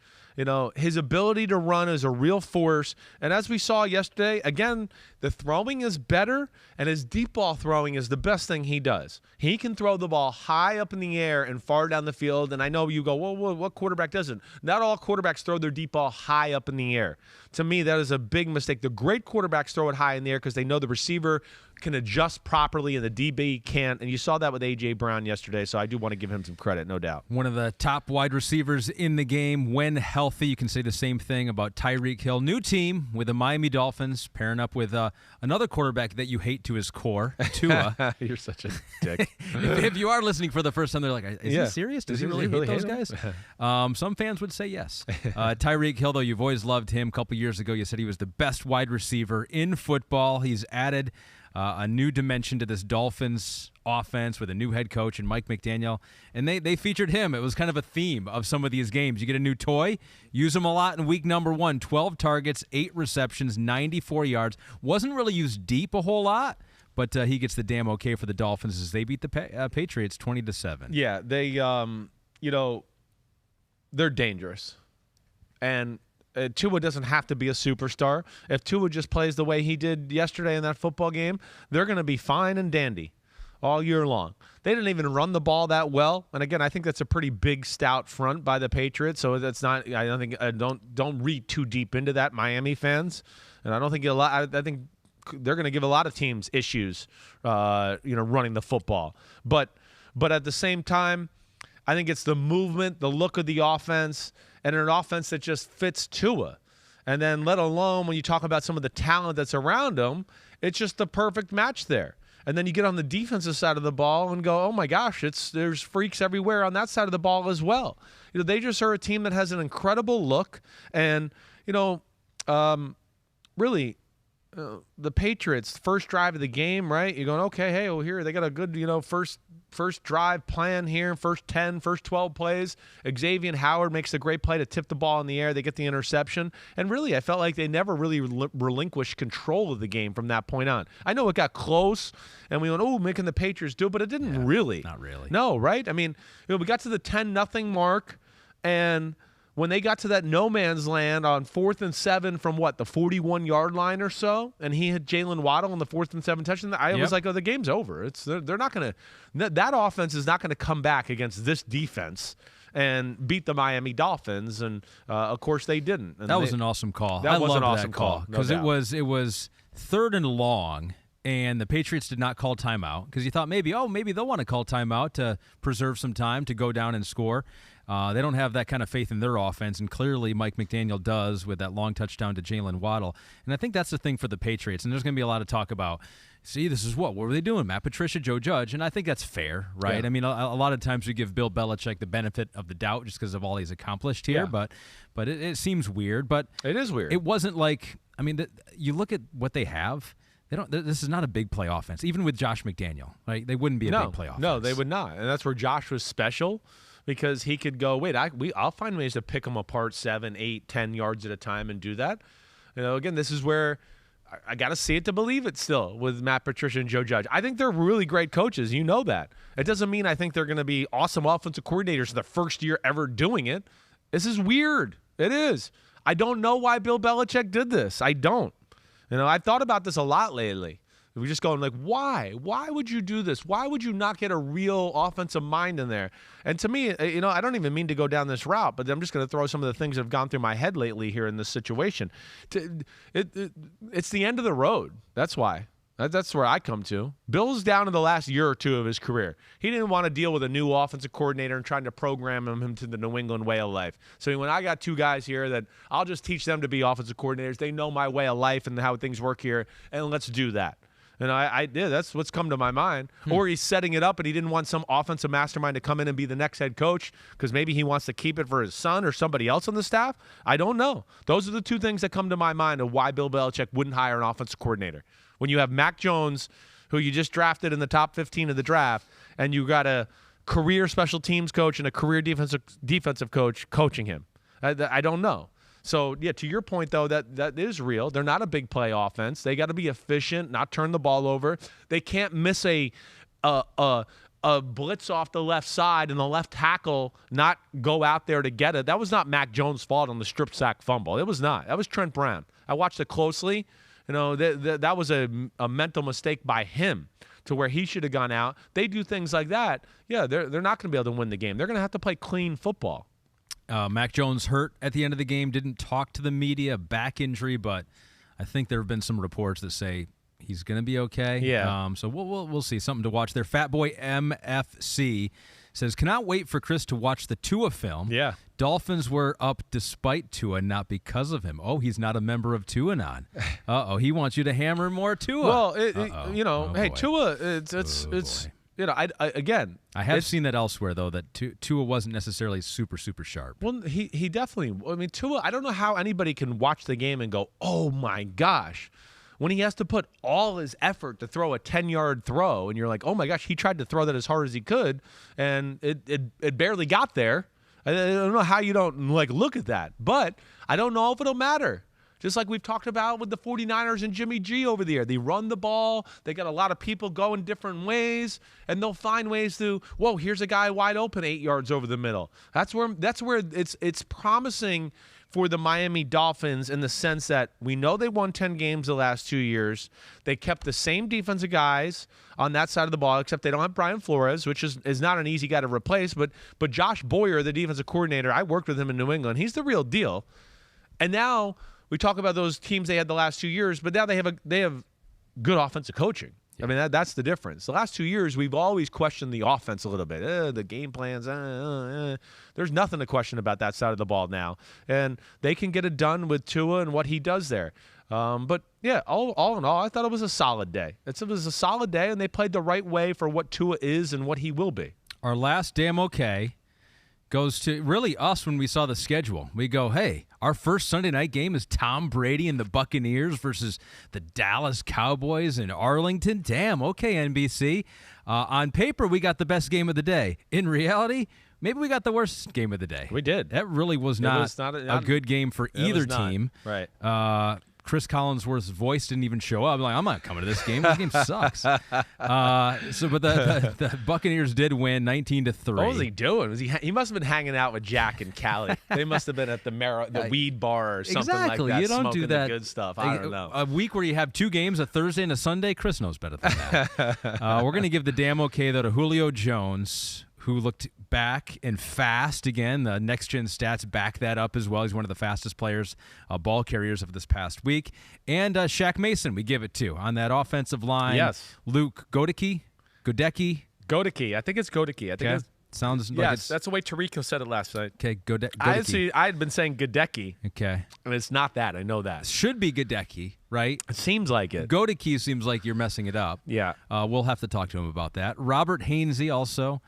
His ability to run is a real force. And as we saw yesterday, again, the throwing is better, and his deep ball throwing is the best thing he does. He can throw the ball high up in the air and far down the field. And I know you go, well, what quarterback doesn't? Not all quarterbacks throw their deep ball high up in the air. To me, that is a big mistake. The great quarterbacks throw it high in the air because they know the receiver can adjust properly and the DB can't. And you saw that with A.J. Brown yesterday, so I do want to give him some credit, no doubt. One of the top wide receivers in the game when healthy. You can say the same thing about Tyreek Hill. New team with the Miami Dolphins, pairing up with another quarterback that you hate to his core, Tua. You're such a dick. if you are listening for the first time, they're like, is he serious? Does he really hate those guys? Some fans would say yes. Tyreek Hill, though, you've always loved him. A couple years ago, you said he was the best wide receiver in football. He's added a new dimension to this Dolphins offense with a new head coach and Mike McDaniel, and they featured him. It was kind of a theme of some of these games. You get a new toy, use him a lot in week number 1, 12 targets, 8 receptions, 94 yards. Wasn't really used deep a whole lot, but he gets the damn okay for the Dolphins as they beat the Patriots 20-7. Yeah, they, they're dangerous. And Tua doesn't have to be a superstar. If Tua just plays the way he did yesterday in that football game, they're going to be fine and dandy all year long. They didn't even run the ball that well. And again, I think that's a pretty big, stout front by the Patriots. So that's not. I don't think. Don't read too deep into that, Miami fans. And I don't think I think they're going to give a lot of teams issues, running the football. But at the same time, I think it's the movement, the look of the offense, and an offense that just fits Tua. And then let alone when you talk about some of the talent that's around him, it's just the perfect match there. And then you get on the defensive side of the ball and go, oh my gosh, there's freaks everywhere on that side of the ball as well. They just are a team that has an incredible look. And, really, the Patriots, first drive of the game, right? You're going, okay, hey, well, here they got a good, first drive plan here, first 10, first 12 plays. Xavier Howard makes the great play to tip the ball in the air. They get the interception. And really, I felt like they never really relinquished control of the game from that point on. I know it got close, and we went, oh, making the Patriots do it, but it didn't really. Not really. No, right? I mean, we got to the 10-0 mark, and when they got to that no man's land on 4th and 7 from the 41-yard line or so, and he had Jalen Waddle on the 4th and 7 touchdown, I was like, oh, the game's over. They're not going to – that offense is not going to come back against this defense and beat the Miami Dolphins, and of course they didn't. And that was an awesome call. I was an loved awesome that call because it was 3rd and long, and the Patriots did not call timeout because you thought maybe they'll want to call timeout to preserve some time to go down and score. They don't have that kind of faith in their offense, and clearly Mike McDaniel does with that long touchdown to Jalen Waddle. And I think that's the thing for the Patriots, and there's going to be a lot of talk about, see, this is what were they doing? Matt Patricia, Joe Judge, and I think that's fair, right? Yeah. I mean, a lot of times we give Bill Belichick the benefit of the doubt just because of all he's accomplished here, but it seems weird. But it is weird. It wasn't like, I mean, you look at what they have. This is not a big play offense, even with Josh McDaniel. Right? They wouldn't be a big play offense. No, they would not, and that's where Josh was special. Because he could go, I'll find ways to pick them apart 7, 8, 10 yards at a time and do that. Again, this is where I got to see it to believe it still with Matt Patricia and Joe Judge. I think they're really great coaches. You know that. It doesn't mean I think they're going to be awesome offensive coordinators the first year ever doing it. This is weird. It is. I don't know why Bill Belichick did this. I don't. I've thought about this a lot lately. We're just going like, why? Why would you do this? Why would you not get a real offensive mind in there? And to me, I don't even mean to go down this route, but I'm just going to throw some of the things that have gone through my head lately here in this situation. It's the end of the road. That's why. That's where I come to. Bill's down in the last year or two of his career. He didn't want to deal with a new offensive coordinator and trying to program him to the New England way of life. So when I got two guys here that I'll just teach them to be offensive coordinators, they know my way of life and how things work here, and let's do that. And I did. That's what's come to my mind. Or he's setting it up, and he didn't want some offensive mastermind to come in and be the next head coach because maybe he wants to keep it for his son or somebody else on the staff. I don't know. Those are the two things that come to my mind of why Bill Belichick wouldn't hire an offensive coordinator. When you have Mac Jones, who you just drafted in the top 15 of the draft, and you got a career special teams coach and a career defensive coach coaching him. I don't know. So, yeah, to your point, though, that is real. They're not a big play offense. They got to be efficient, not turn the ball over. They can't miss a blitz off the left side and the left tackle not go out there to get it. That was not Mac Jones' fault on the strip sack fumble. It was not. That was Trent Brown. I watched it closely. That was a mental mistake by him to where he should have gone out. They do things like that. Yeah, they're not going to be able to win the game. They're going to have to play clean football. Mac Jones hurt at the end of the game, didn't talk to the media, back injury, but I think there have been some reports that say he's going to be okay. Yeah. So we'll see. Something to watch there. Fatboy MFC says, cannot wait for Chris to watch the Tua film. Yeah. Dolphins were up despite Tua, not because of him. Oh, he's not a member of Tuanon. He wants you to hammer more Tua. Well, hey, Tua, it's. I have seen that elsewhere, though, that Tua wasn't necessarily super, super sharp. Well, he definitely – I mean, Tua, I don't know how anybody can watch the game and go, oh, my gosh, when he has to put all his effort to throw a 10-yard throw, and you're like, oh, my gosh, he tried to throw that as hard as he could, and it barely got there. I don't know how you don't, look at that. But I don't know if it'll matter. Just like we've talked about with the 49ers and Jimmy G over the year. They run the ball. They got a lot of people going different ways, and they'll find ways to, whoa, here's a guy wide open 8 yards over the middle. That's where it's promising for the Miami Dolphins in the sense that we know they won 10 games the last 2 years. They kept the same defensive guys on that side of the ball, except they don't have Brian Flores, which is not an easy guy to replace. But Josh Boyer, the defensive coordinator, I worked with him in New England. He's the real deal. And now we talk about those teams they had the last 2 years, but now they have good offensive coaching. I mean, that's the difference. The last 2 years, we've always questioned the offense a little bit. The game plans, There's nothing to question about that side of the ball now. And they can get it done with Tua and what he does there. But, yeah, all in all, I thought it was a solid day. It was a solid day, and they played the right way for what Tua is and what he will be. Our last damn okay goes to really us when we saw the schedule. We go, hey, our first Sunday night game is Tom Brady and the Buccaneers versus the Dallas Cowboys in Arlington. Damn, okay, NBC. On paper, we got the best game of the day. In reality, maybe we got the worst game of the day. We did. That really was not a good game for either team. Right. Chris Collinsworth's voice didn't even show up. I'm not coming to this game. This game sucks. But the Buccaneers did win 19-3. What was he doing? He must have been hanging out with Jack and Callie. They must have been at the weed bar or something like that. You don't smoking do that. The good stuff. I don't know. A week where you have two games, a Thursday and a Sunday. Chris knows better than that. We're going to give the damn okay though to Julio Jones, who looked back and fast again. The next-gen stats back that up as well. He's one of the fastest players, ball carriers of this past week. And Shaq Mason, we give it to. On that offensive line, yes. Luke Godecki. I think it's Godecki. I think it's sounds like yes, that's the way Tarico said it last night. Okay, Godecki. I had been saying Godecki. Okay. And it's not that. I know that. Should be Godecki, right? It seems like it. Godecki seems like you're messing it up. Yeah. We'll have to talk to him about that. Robert Hainsey also.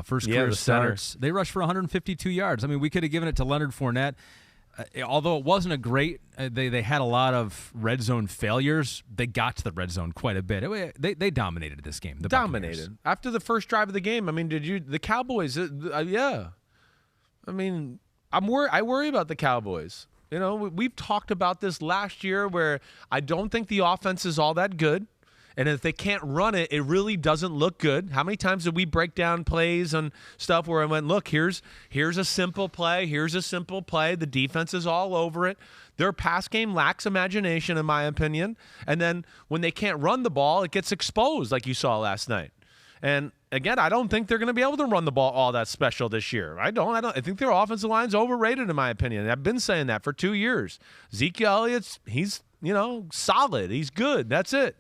First career starts. They rushed for 152 yards. I mean, we could have given it to Leonard Fournette. Although it wasn't a great, they had a lot of red zone failures. They got to the red zone quite a bit. They dominated this game. Dominated. After the first drive of the game, I mean, the Cowboys, yeah. I mean, I worry about the Cowboys. We've talked about this last year where I don't think the offense is all that good. And if they can't run it, it really doesn't look good. How many times did we break down plays and stuff where I went, look, here's a simple play. Here's a simple play. The defense is all over it. Their pass game lacks imagination, in my opinion. And then when they can't run the ball, it gets exposed like you saw last night. And again, I don't think they're going to be able to run the ball all that special this year. I think their offensive line's overrated, in my opinion. I've been saying that for 2 years. Zeke Elliott's, he's, solid. He's good. That's it.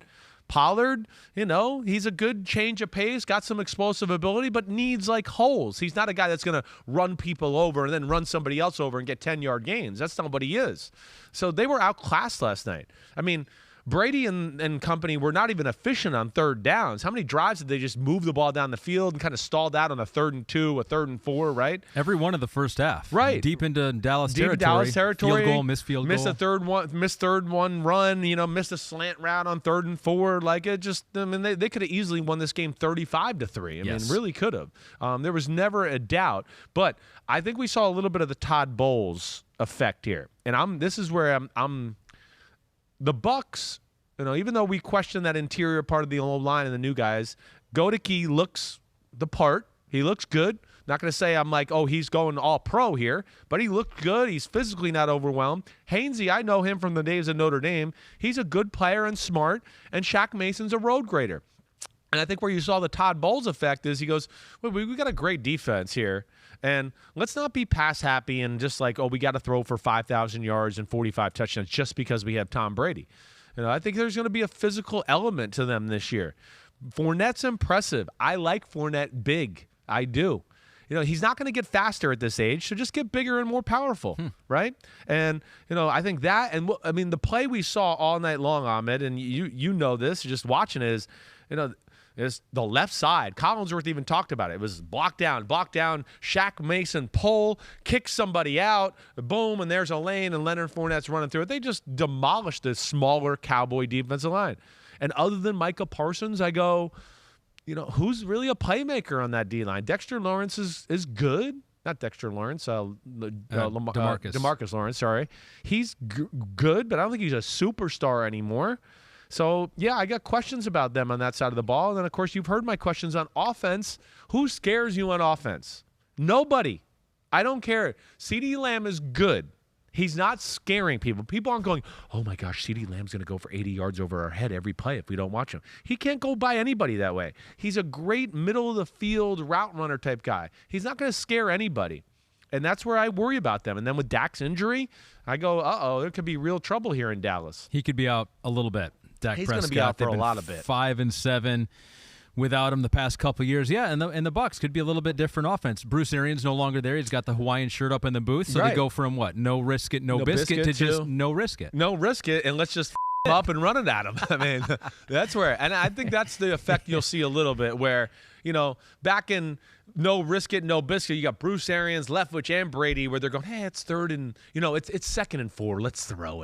Pollard, he's a good change of pace, got some explosive ability, but needs like holes. He's not a guy that's going to run people over and then run somebody else over and get 10-yard gains. That's not what he is. So they were outclassed last night. I mean, Brady and company were not even efficient on third downs. How many drives did they just move the ball down the field and kind of stalled out on a 3rd and 2, a 3rd and 4, right? Every one of the first half. Right. Deep into Dallas territory. Field goal, missed field goal. Missed third one run, missed a slant route on 3rd and 4. Like it just, they could have easily won this game 35-3. I mean, really could have. There was never a doubt. But I think we saw a little bit of the Todd Bowles effect here. And this is where I'm the Bucs, even though we question that interior part of the old line and the new guys, Godeke looks the part. He looks good. Not going to say I'm like, oh, he's going all pro here, but he looked good. He's physically not overwhelmed. Hainsey, I know him from the days of Notre Dame. He's a good player and smart, and Shaq Mason's a road grader. And I think where you saw the Todd Bowles effect is he goes, well, we got a great defense here. And let's not be pass happy and just like, oh, we got to throw for 5,000 yards and 45 touchdowns just because we have Tom Brady. I think there's going to be a physical element to them this year. Fournette's impressive. I like Fournette big. I do. He's not going to get faster at this age, so just get bigger and more powerful, right? And, I think that, and the play we saw all night long, Ahmed, and you know this, just watching it is, is the left side. Collinsworth even talked about it. It was blocked down, Shaq Mason pull, kick somebody out, boom, and there's a lane, and Leonard Fournette's running through it. They just demolished the smaller Cowboy defensive line. And other than Micah Parsons, I go, who's really a playmaker on that D-line? Dexter Lawrence is good. Not Dexter Lawrence, DeMarcus Lawrence, sorry. He's good, but I don't think he's a superstar anymore. So, yeah, I got questions about them on that side of the ball. And then, of course, you've heard my questions on offense. Who scares you on offense? Nobody. I don't care. CeeDee Lamb is good. He's not scaring people. People aren't going, oh, my gosh, CeeDee Lamb's going to go for 80 yards over our head every play if we don't watch him. He can't go by anybody that way. He's a great middle-of-the-field route runner type guy. He's not going to scare anybody. And that's where I worry about them. And then with Dak's injury, I go, there could be real trouble here in Dallas. He could be out a little bit. He's going to be out for a lot of it. 5-7 without him the past couple of years. Yeah, and the Bucs could be a little bit different offense. Bruce Arians no longer there. He's got the Hawaiian shirt up in the booth. So They go from what? No risk it, no biscuit to just no risk it. No risk it, and let's just up and run it at him. I mean, that's where, and I think that's the effect you'll see a little bit where, back in no risk it, no biscuit, you got Bruce Arians, Leftwich, and Brady where they're going, hey, it's 3rd and, it's 2nd and 4. Let's throw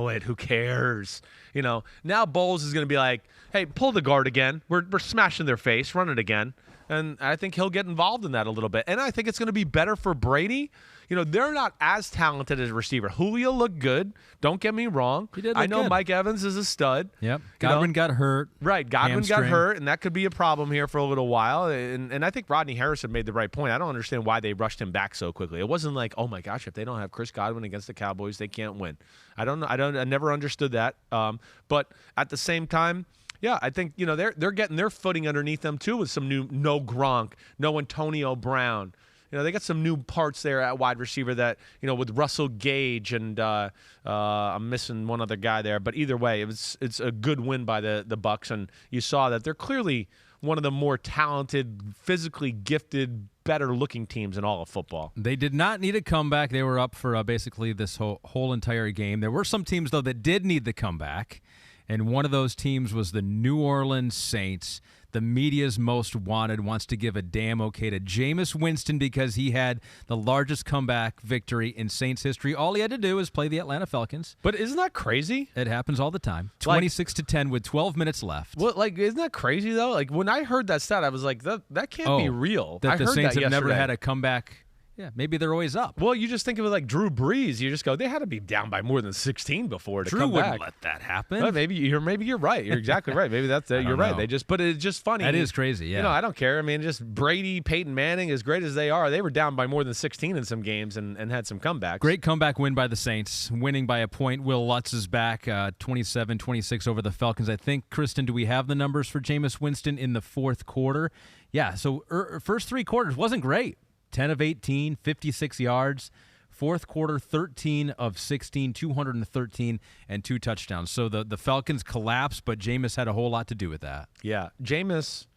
it. Who cares? Now Bowles is going to be like, hey, pull the guard again. We're smashing their face. Run it again. And I think he'll get involved in that a little bit. And I think it's going to be better for Brady. They're not as talented as a receiver. Julio looked good. Don't get me wrong. He did look I know good. Mike Evans is a stud. Yep. Godwin got hurt. Right. Godwin got hurt, and that could be a problem here for a little while. And I think Rodney Harrison made the right point. I don't understand why they rushed him back so quickly. It wasn't like, oh, my gosh, if they don't have Chris Godwin against the Cowboys, they can't win. I don't know. I never understood that. But at the same time, yeah, I think, they're getting their footing underneath them, too, with some no Gronk, no Antonio Brown. They got some new parts there at wide receiver that, with Russell Gage and I'm missing one other guy there. But either way, it's a good win by the Bucs. And you saw that they're clearly one of the more talented, physically gifted, better-looking teams in all of football. They did not need a comeback. They were up for basically this whole entire game. There were some teams, though, that did need the comeback. And one of those teams was the New Orleans Saints. The media's most wanted wants to give a damn okay to Jameis Winston because he had the largest comeback victory in Saints history. All he had to do is play the Atlanta Falcons. But isn't that crazy? It happens all the time. 26-10 with 12 minutes left. Well, isn't that crazy though? Like when I heard that stat, I was like, that can't be real. That I the heard Saints that have yesterday. never had a comeback. Yeah, maybe they're always up. Well, you just think of it like Drew Brees. You just go, they had to be down by more than 16 before to Drew come wouldn't back. let that happen. Well, maybe you're right. You're exactly right. Maybe that's it. You're right. But it's just funny. That is crazy. Yeah. I don't care. I mean, just Brady, Peyton Manning, as great as they are, they were down by more than 16 in some games and had some comebacks. Great comeback win by the Saints, winning by a point. Will Lutz is back, 27-26 over the Falcons. I think, Kristen, do we have the numbers for Jameis Winston in the fourth quarter? Yeah. So first three quarters wasn't great. 10 of 18, 56 yards. Fourth quarter, 13 of 16, 213, and 2 touchdowns. So the Falcons collapsed, but Jameis had a whole lot to do with that. Yeah. Jameis,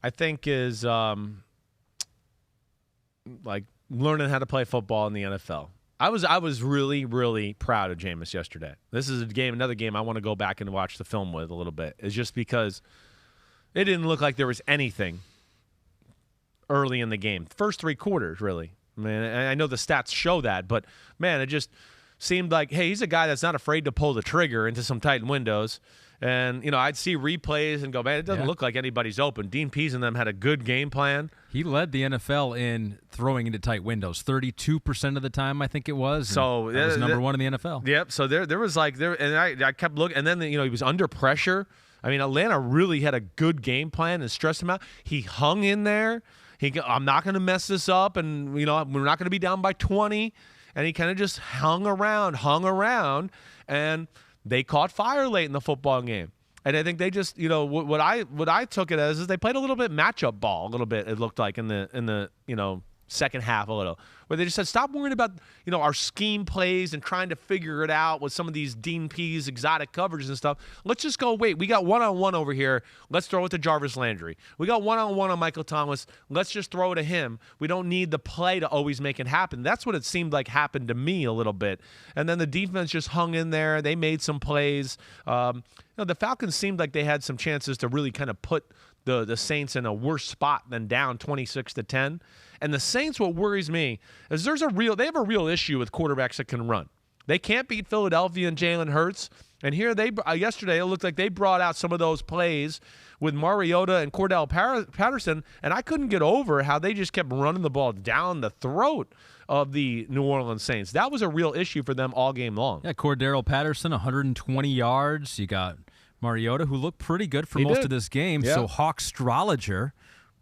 I think, is like learning how to play football in the NFL. I was really, really proud of Jameis yesterday. This is another game I want to go back and watch the film with a little bit. It's just because it didn't look like there was anything early in the game. First three quarters, really. I mean, I know the stats show that, but, man, it just seemed like, hey, he's a guy that's not afraid to pull the trigger into some tight windows. And, I'd see replays and go, man, it doesn't look like anybody's open. Dean Pease and them had a good game plan. He led the NFL in throwing into tight windows, 32% of the time, I think it was. So that was number one in the NFL. Yep. So there was and I kept looking, and then he was under pressure. I mean, Atlanta really had a good game plan and stressed him out. He hung in there. I'm not going to mess this up, and we're not going to be down by 20. And he kind of just hung around, and they caught fire late in the football game. And I think they just, what I took it as is they played a little bit matchup ball, a little bit. It looked like in the second half a little, where they just said, stop worrying about, our scheme plays and trying to figure it out with some of these Dean Pease exotic coverages and stuff. Let's just go, wait, we got one-on-one over here. Let's throw it to Jarvis Landry. We got one-on-one on Michael Thomas. Let's just throw it to him. We don't need the play to always make it happen. That's what it seemed like happened to me a little bit. And then the defense just hung in there. They made some plays. The Falcons seemed like they had some chances to really kind of put the Saints in a worse spot than down 26-10. And the Saints, what worries me is they have a real issue with quarterbacks that can run. They can't beat Philadelphia and Jalen Hurts. And here yesterday it looked like they brought out some of those plays with Mariota and Cordell Patterson, and I couldn't get over how they just kept running the ball down the throat of the New Orleans Saints. That was a real issue for them all game long. Yeah, Cordell Patterson, 120 yards. You got Mariota, who looked pretty good for most of this game. Yeah. So Hawkstrologer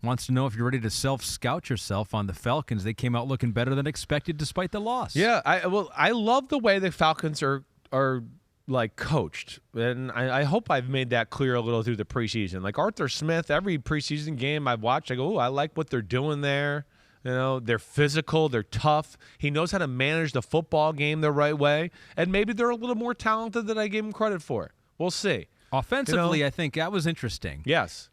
wants to know if you're ready to self-scout yourself on the Falcons. They came out looking better than expected despite the loss. Yeah, I love the way the Falcons are like coached, and I hope I've made that clear a little through the preseason. Like Arthur Smith, every preseason game I've watched, I go, I like what they're doing there. They're physical, they're tough. He knows how to manage the football game the right way, and maybe they're a little more talented than I gave him credit for. We'll see. Offensively, I think that was interesting. Yes.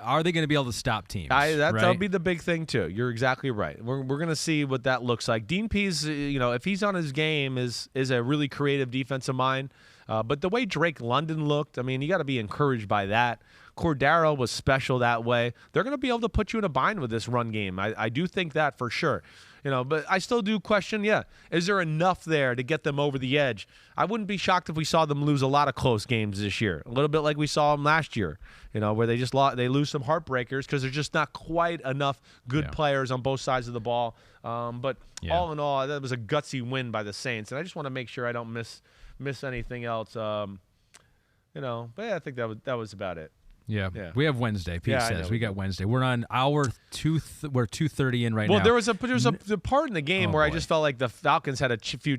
Are they going to be able to stop teams? That'll be the big thing, too. You're exactly right. We're going to see what that looks like. Dean Pease, if he's on his game, is a really creative defensive mind. But the way Drake London looked, I mean, you got to be encouraged by that. Cordero was special that way. They're going to be able to put you in a bind with this run game. I do think that for sure. But I still do question, is there enough there to get them over the edge? I wouldn't be shocked if we saw them lose a lot of close games this year, a little bit like we saw them last year, where they just they lose some heartbreakers because there's just not quite enough good players on both sides of the ball. But all in all, that was a gutsy win by the Saints, and I just want to make sure I don't miss anything else. But I think that was about it. Yeah. We have Wednesday. Pete says we got Wednesday. We're on hour we're 2:30 in right now. Well, there was a part in the game where I just felt like the Falcons had a few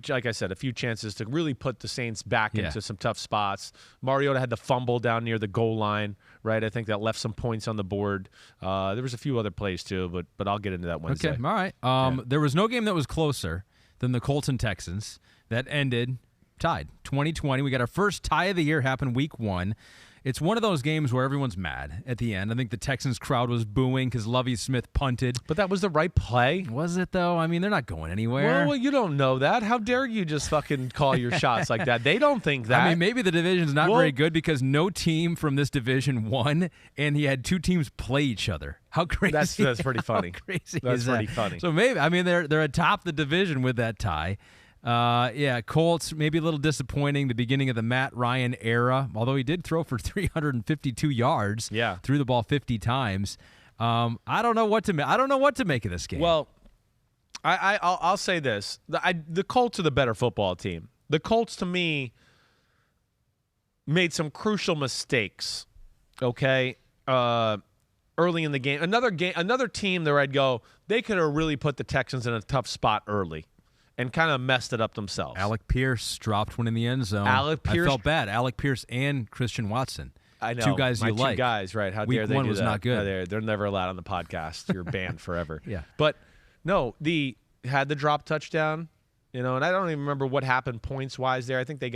chances to really put the Saints back into some tough spots. Mariota had the fumble down near the goal line, right? I think that left some points on the board. There was a few other plays too, but I'll get into that Wednesday. Okay, all right. There was no game that was closer than the Colts and Texans that ended tied 20-20. We got our first tie of the year happen week 1. It's one of those games where everyone's mad at the end. I think the Texans crowd was booing because Lovie Smith punted. But that was the right play. Was it, though? I mean, they're not going anywhere. Well, you don't know that. How dare you just fucking call your shots like that? They don't think that. I mean, maybe the division's not very good because no team from this division won, and he had 2 teams play each other. How crazy! That's pretty funny. How crazy that's is that? pretty funny. So maybe, I mean, they're atop the division with that tie. Colts, maybe a little disappointing, the beginning of the Matt Ryan era, although he did throw for 352 yards, threw the ball 50 times. I don't know what to make of this game. Well, I'll say this: the Colts are the better football team. The Colts, to me, made some crucial mistakes. Okay, early in the game, another team there, I'd go, they could have really put the Texans in a tough spot early, and kind of messed it up themselves. Alec Pierce dropped one in the end zone. Alec Pierce, I felt bad. Alec Pierce and Christian Watson. I know. Two guys my you two like. guys, right. How Week dare they one do was that. not good. They're never allowed on the podcast. You're banned forever. Yeah. But, no, had the drop touchdown, and I don't even remember what happened points-wise there. I think they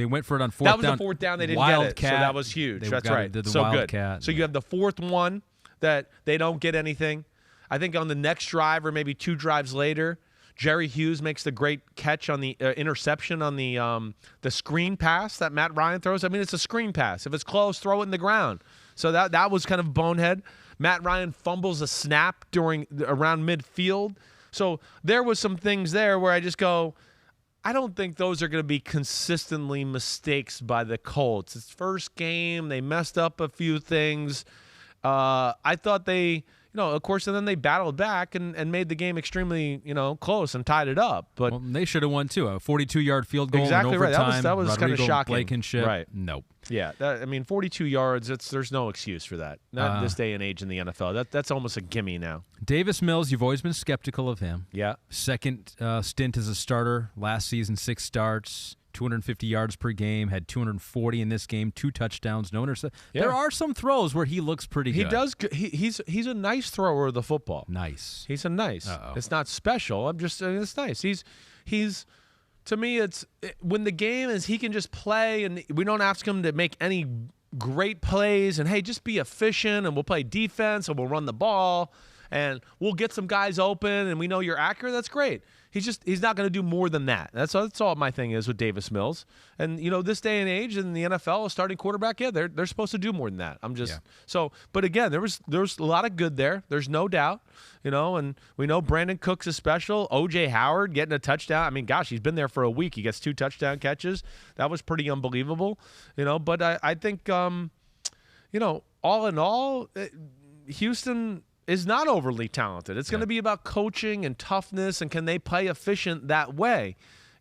went for it on fourth down. That was the fourth down. They didn't Wildcat. get it, so that was huge. That's right. So Wildcat. good. So you have the fourth one that they don't get anything. I think on the next drive or maybe 2 drives later, Jerry Hughes makes the great catch on the interception on the screen pass that Matt Ryan throws. I mean, it's a screen pass. If it's close, throw it in the ground. So that was kind of bonehead. Matt Ryan fumbles a snap around midfield. So there was some things there where I just go, I don't think those are going to be consistently mistakes by the Colts. It's first game. They messed up a few things. I thought they, of course, and then they battled back and made the game extremely, close and tied it up. But they should have won too. A 42-yard field goal exactly in overtime. Right. That was kind of shocking. Blankenship. Right. Nope. Yeah. 42 yards. There's no excuse for that. Not this day and age in the NFL. That's almost a gimme now. Davis Mills, you've always been skeptical of him. Yeah. Second stint as a starter last season, 6 starts. 250 yards per game, had 240 in this game, 2 touchdowns, no interception. Yeah. There are some throws where he looks pretty good. He does. He's a nice thrower of the football. Nice. He's a nice. Uh-oh. It's not special. It's nice. He's to me. When the game is, he can just play, and we don't ask him to make any great plays. And hey, just be efficient, and we'll play defense, and we'll run the ball, and we'll get some guys open, and we know you're accurate. That's great. He's not going to do more than that. That's all my thing is with Davis Mills. And this day and age in the NFL, a starting quarterback, they're supposed to do more than that. But again, there was a lot of good there. There's no doubt, and we know Brandon Cooks is special. O.J. Howard getting a touchdown. I mean, gosh, he's been there for a week. He gets 2 touchdown catches. That was pretty unbelievable, But I think, all in all, Houston is not overly talented. It's going to be about coaching and toughness, and can they play efficient that way?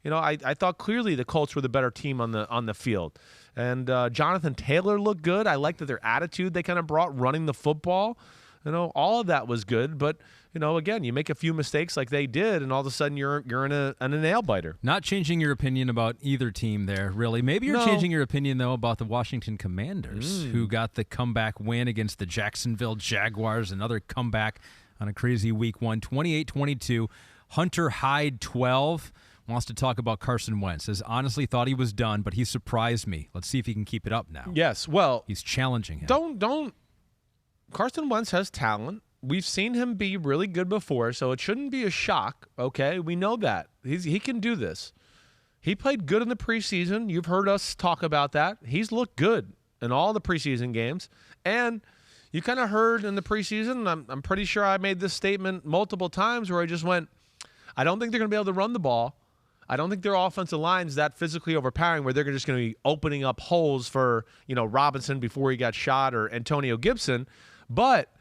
I thought clearly the Colts were the better team on the field. And Jonathan Taylor looked good. I liked that their attitude they kind of brought running the football. All of that was good. But, again, you make a few mistakes like they did, and all of a sudden you're in a nail biter. Not changing your opinion about either team there, really. Maybe you're changing your opinion, though, about the Washington Commanders, who got the comeback win against the Jacksonville Jaguars, another comeback on a crazy week 1, 28-22. Hunter Hyde, 12, wants to talk about Carson Wentz. Says, honestly thought he was done, but he surprised me. Let's see if he can keep it up now. Yes, well. He's challenging him. Don't. Carson Wentz has talent. We've seen him be really good before, so it shouldn't be a shock, okay? We know that. He can do this. He played good in the preseason. You've heard us talk about that. He's looked good in all the preseason games. And you kind of heard in the preseason, I'm pretty sure I made this statement multiple times where I just went, I don't think they're going to be able to run the ball. I don't think their offensive line's that physically overpowering where they're just going to be opening up holes for, Robinson before he got shot or Antonio Gibson. But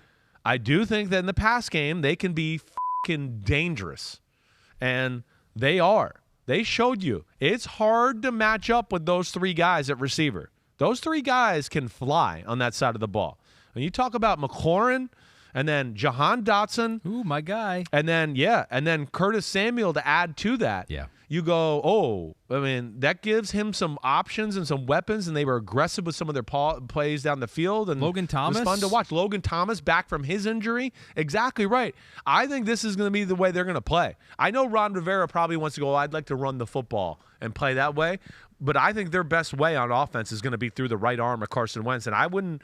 I do think that in the pass game, they can be fucking dangerous. And they are. They showed you. It's hard to match up with those 3 guys at receiver. Those 3 guys can fly on that side of the ball. When you talk about McLaurin and then Jahan Dotson. Ooh, my guy. And then Curtis Samuel to add to that. Yeah. You go, that gives him some options and some weapons, and they were aggressive with some of their plays down the field. And Logan Thomas? It was fun to watch. Logan Thomas back from his injury. Exactly right. I think this is going to be the way they're going to play. I know Ron Rivera probably wants to go, I'd like to run the football and play that way. But I think their best way on offense is going to be through the right arm of Carson Wentz. And I wouldn't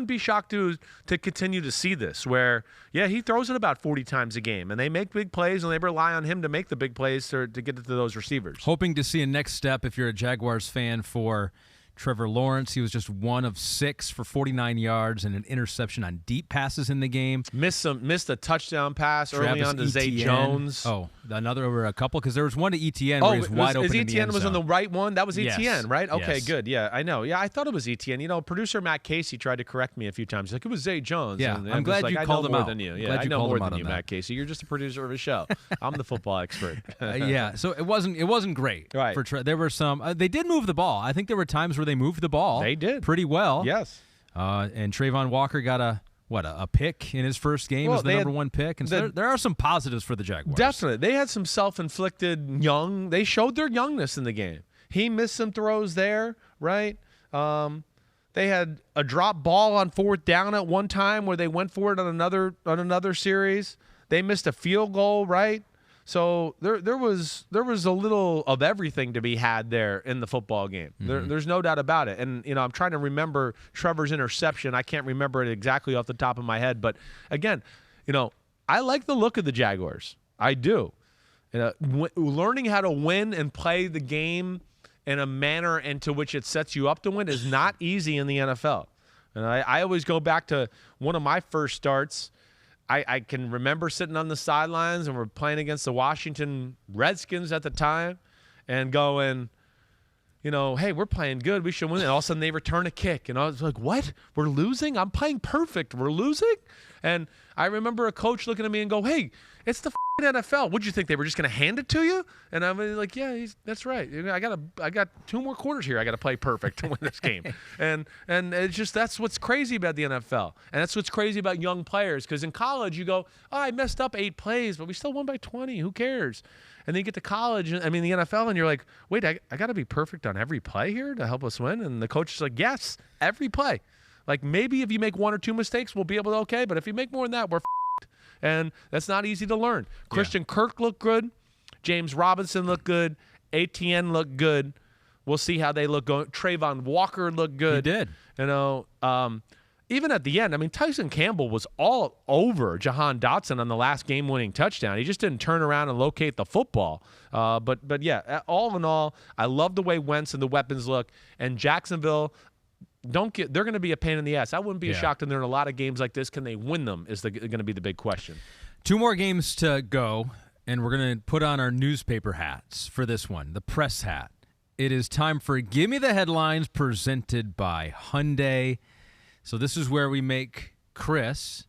be shocked to continue to see this where, he throws it about 40 times a game. And they make big plays, and they rely on him to make the big plays to get it to those receivers. Hoping to see a next step, if you're a Jaguars fan, for Trevor Lawrence, he was just 1 of 6 for 49 yards and an interception on deep passes in the game. Missed a touchdown pass early on to Zay Jones. Oh, another over a couple, because there was one to ETN where he was wide open in the end Etienne was on the right one? That was Yes. Etienne, right? Okay, Yes. good. Yeah, I know. Yeah, I thought it was Etienne. You know, producer Matt Casey tried to correct me a few times. He's like, it was Zay Jones. Yeah, And I'm glad like, you I called know him more out. than you. I'm Yeah, glad I you know called more him out than on you, that. Matt Casey. You're just a producer of a show. I'm the football expert. Yeah, so it wasn't great. Right. There were some. They did move the ball. I think there were times where they moved the ball. They did pretty well. Yes. And Trayvon Walker got a pick in his first game as the number 1 pick. And so there are some positives for the Jaguars. Definitely. They had some self-inflicted they showed their youngness in the game. He missed some throws there, right? They had a drop ball on 4th down at one time where they went for it on another series. They missed a field goal, right? So there was a little of everything to be had there in the football game. There's no doubt about it. And, I'm trying to remember Trevor's interception. I can't remember it exactly off the top of my head. But, again, I like the look of the Jaguars. I do. Learning how to win and play the game in a manner into which it sets you up to win is not easy in the NFL. And I always go back to one of my first starts. I can remember sitting on the sidelines and we're playing against the Washington Redskins at the time and going, hey, we're playing good. We should win. And all of a sudden they return a kick. And I was like, what? We're losing? I'm playing perfect. We're losing? And I remember a coach looking at me and go, hey, it's the NFL. What'd you think? They were just going to hand it to you? And I'm like, yeah, that's right. I got 2 more quarters here. I got to play perfect to win this game. and it's just, that's what's crazy about the NFL. And that's what's crazy about young players. Because in college, you go, I messed up 8 plays, but we still won by 20. Who cares? And then you get to college, the NFL, and you're like, wait, I got to be perfect on every play here to help us win? And the coach is like, yes, every play. Like, maybe if you make 1 or 2 mistakes, we'll be able to okay. But if you make more than that, we're and that's not easy to learn. Christian Kirk looked good. James Robinson looked good. ATN looked good. We'll see how they look going. Trayvon Walker looked good. He did. Even at the end, Tyson Campbell was all over Jahan Dotson on the last game-winning touchdown. He just didn't turn around and locate the football. But yeah, all in all, I love the way Wentz and the weapons look. And Jacksonville, they're going to be a pain in the ass. I wouldn't be shocked if they're in a lot of games like this. Can they win them is going to be the big question. 2 more games to go, and we're going to put on our newspaper hats for this one, the press hat. It is time for Give Me the Headlines, presented by Hyundai. So this is where we make Chris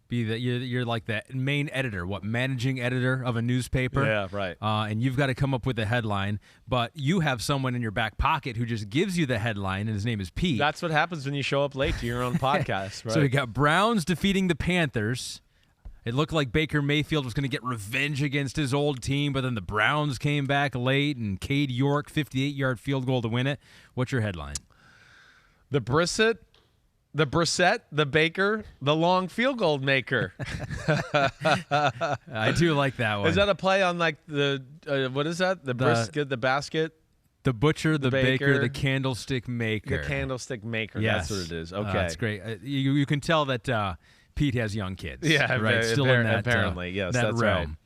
be you're like the main editor, managing editor of a newspaper. Yeah, right. And you've got to come up with a headline, but you have someone in your back pocket who just gives you the headline, and his name is Pete. That's what happens when you show up late to your own podcast, right? So we got Browns defeating the Panthers. It looked like Baker Mayfield was going to get revenge against his old team, but then the Browns came back late, and Cade York, 58-yard field goal to win it. What's your headline? The Brissett, the Baker, the long field goal maker. I do like that one. Is that a play on like the what is that? The brisket, the basket, the butcher, the baker, baker, the candlestick maker. the candlestick maker. Yes. That's what it is. Okay, That's great. You can tell that Pete has young kids. Yeah, right. Still in that apparently, yes, that that's realm.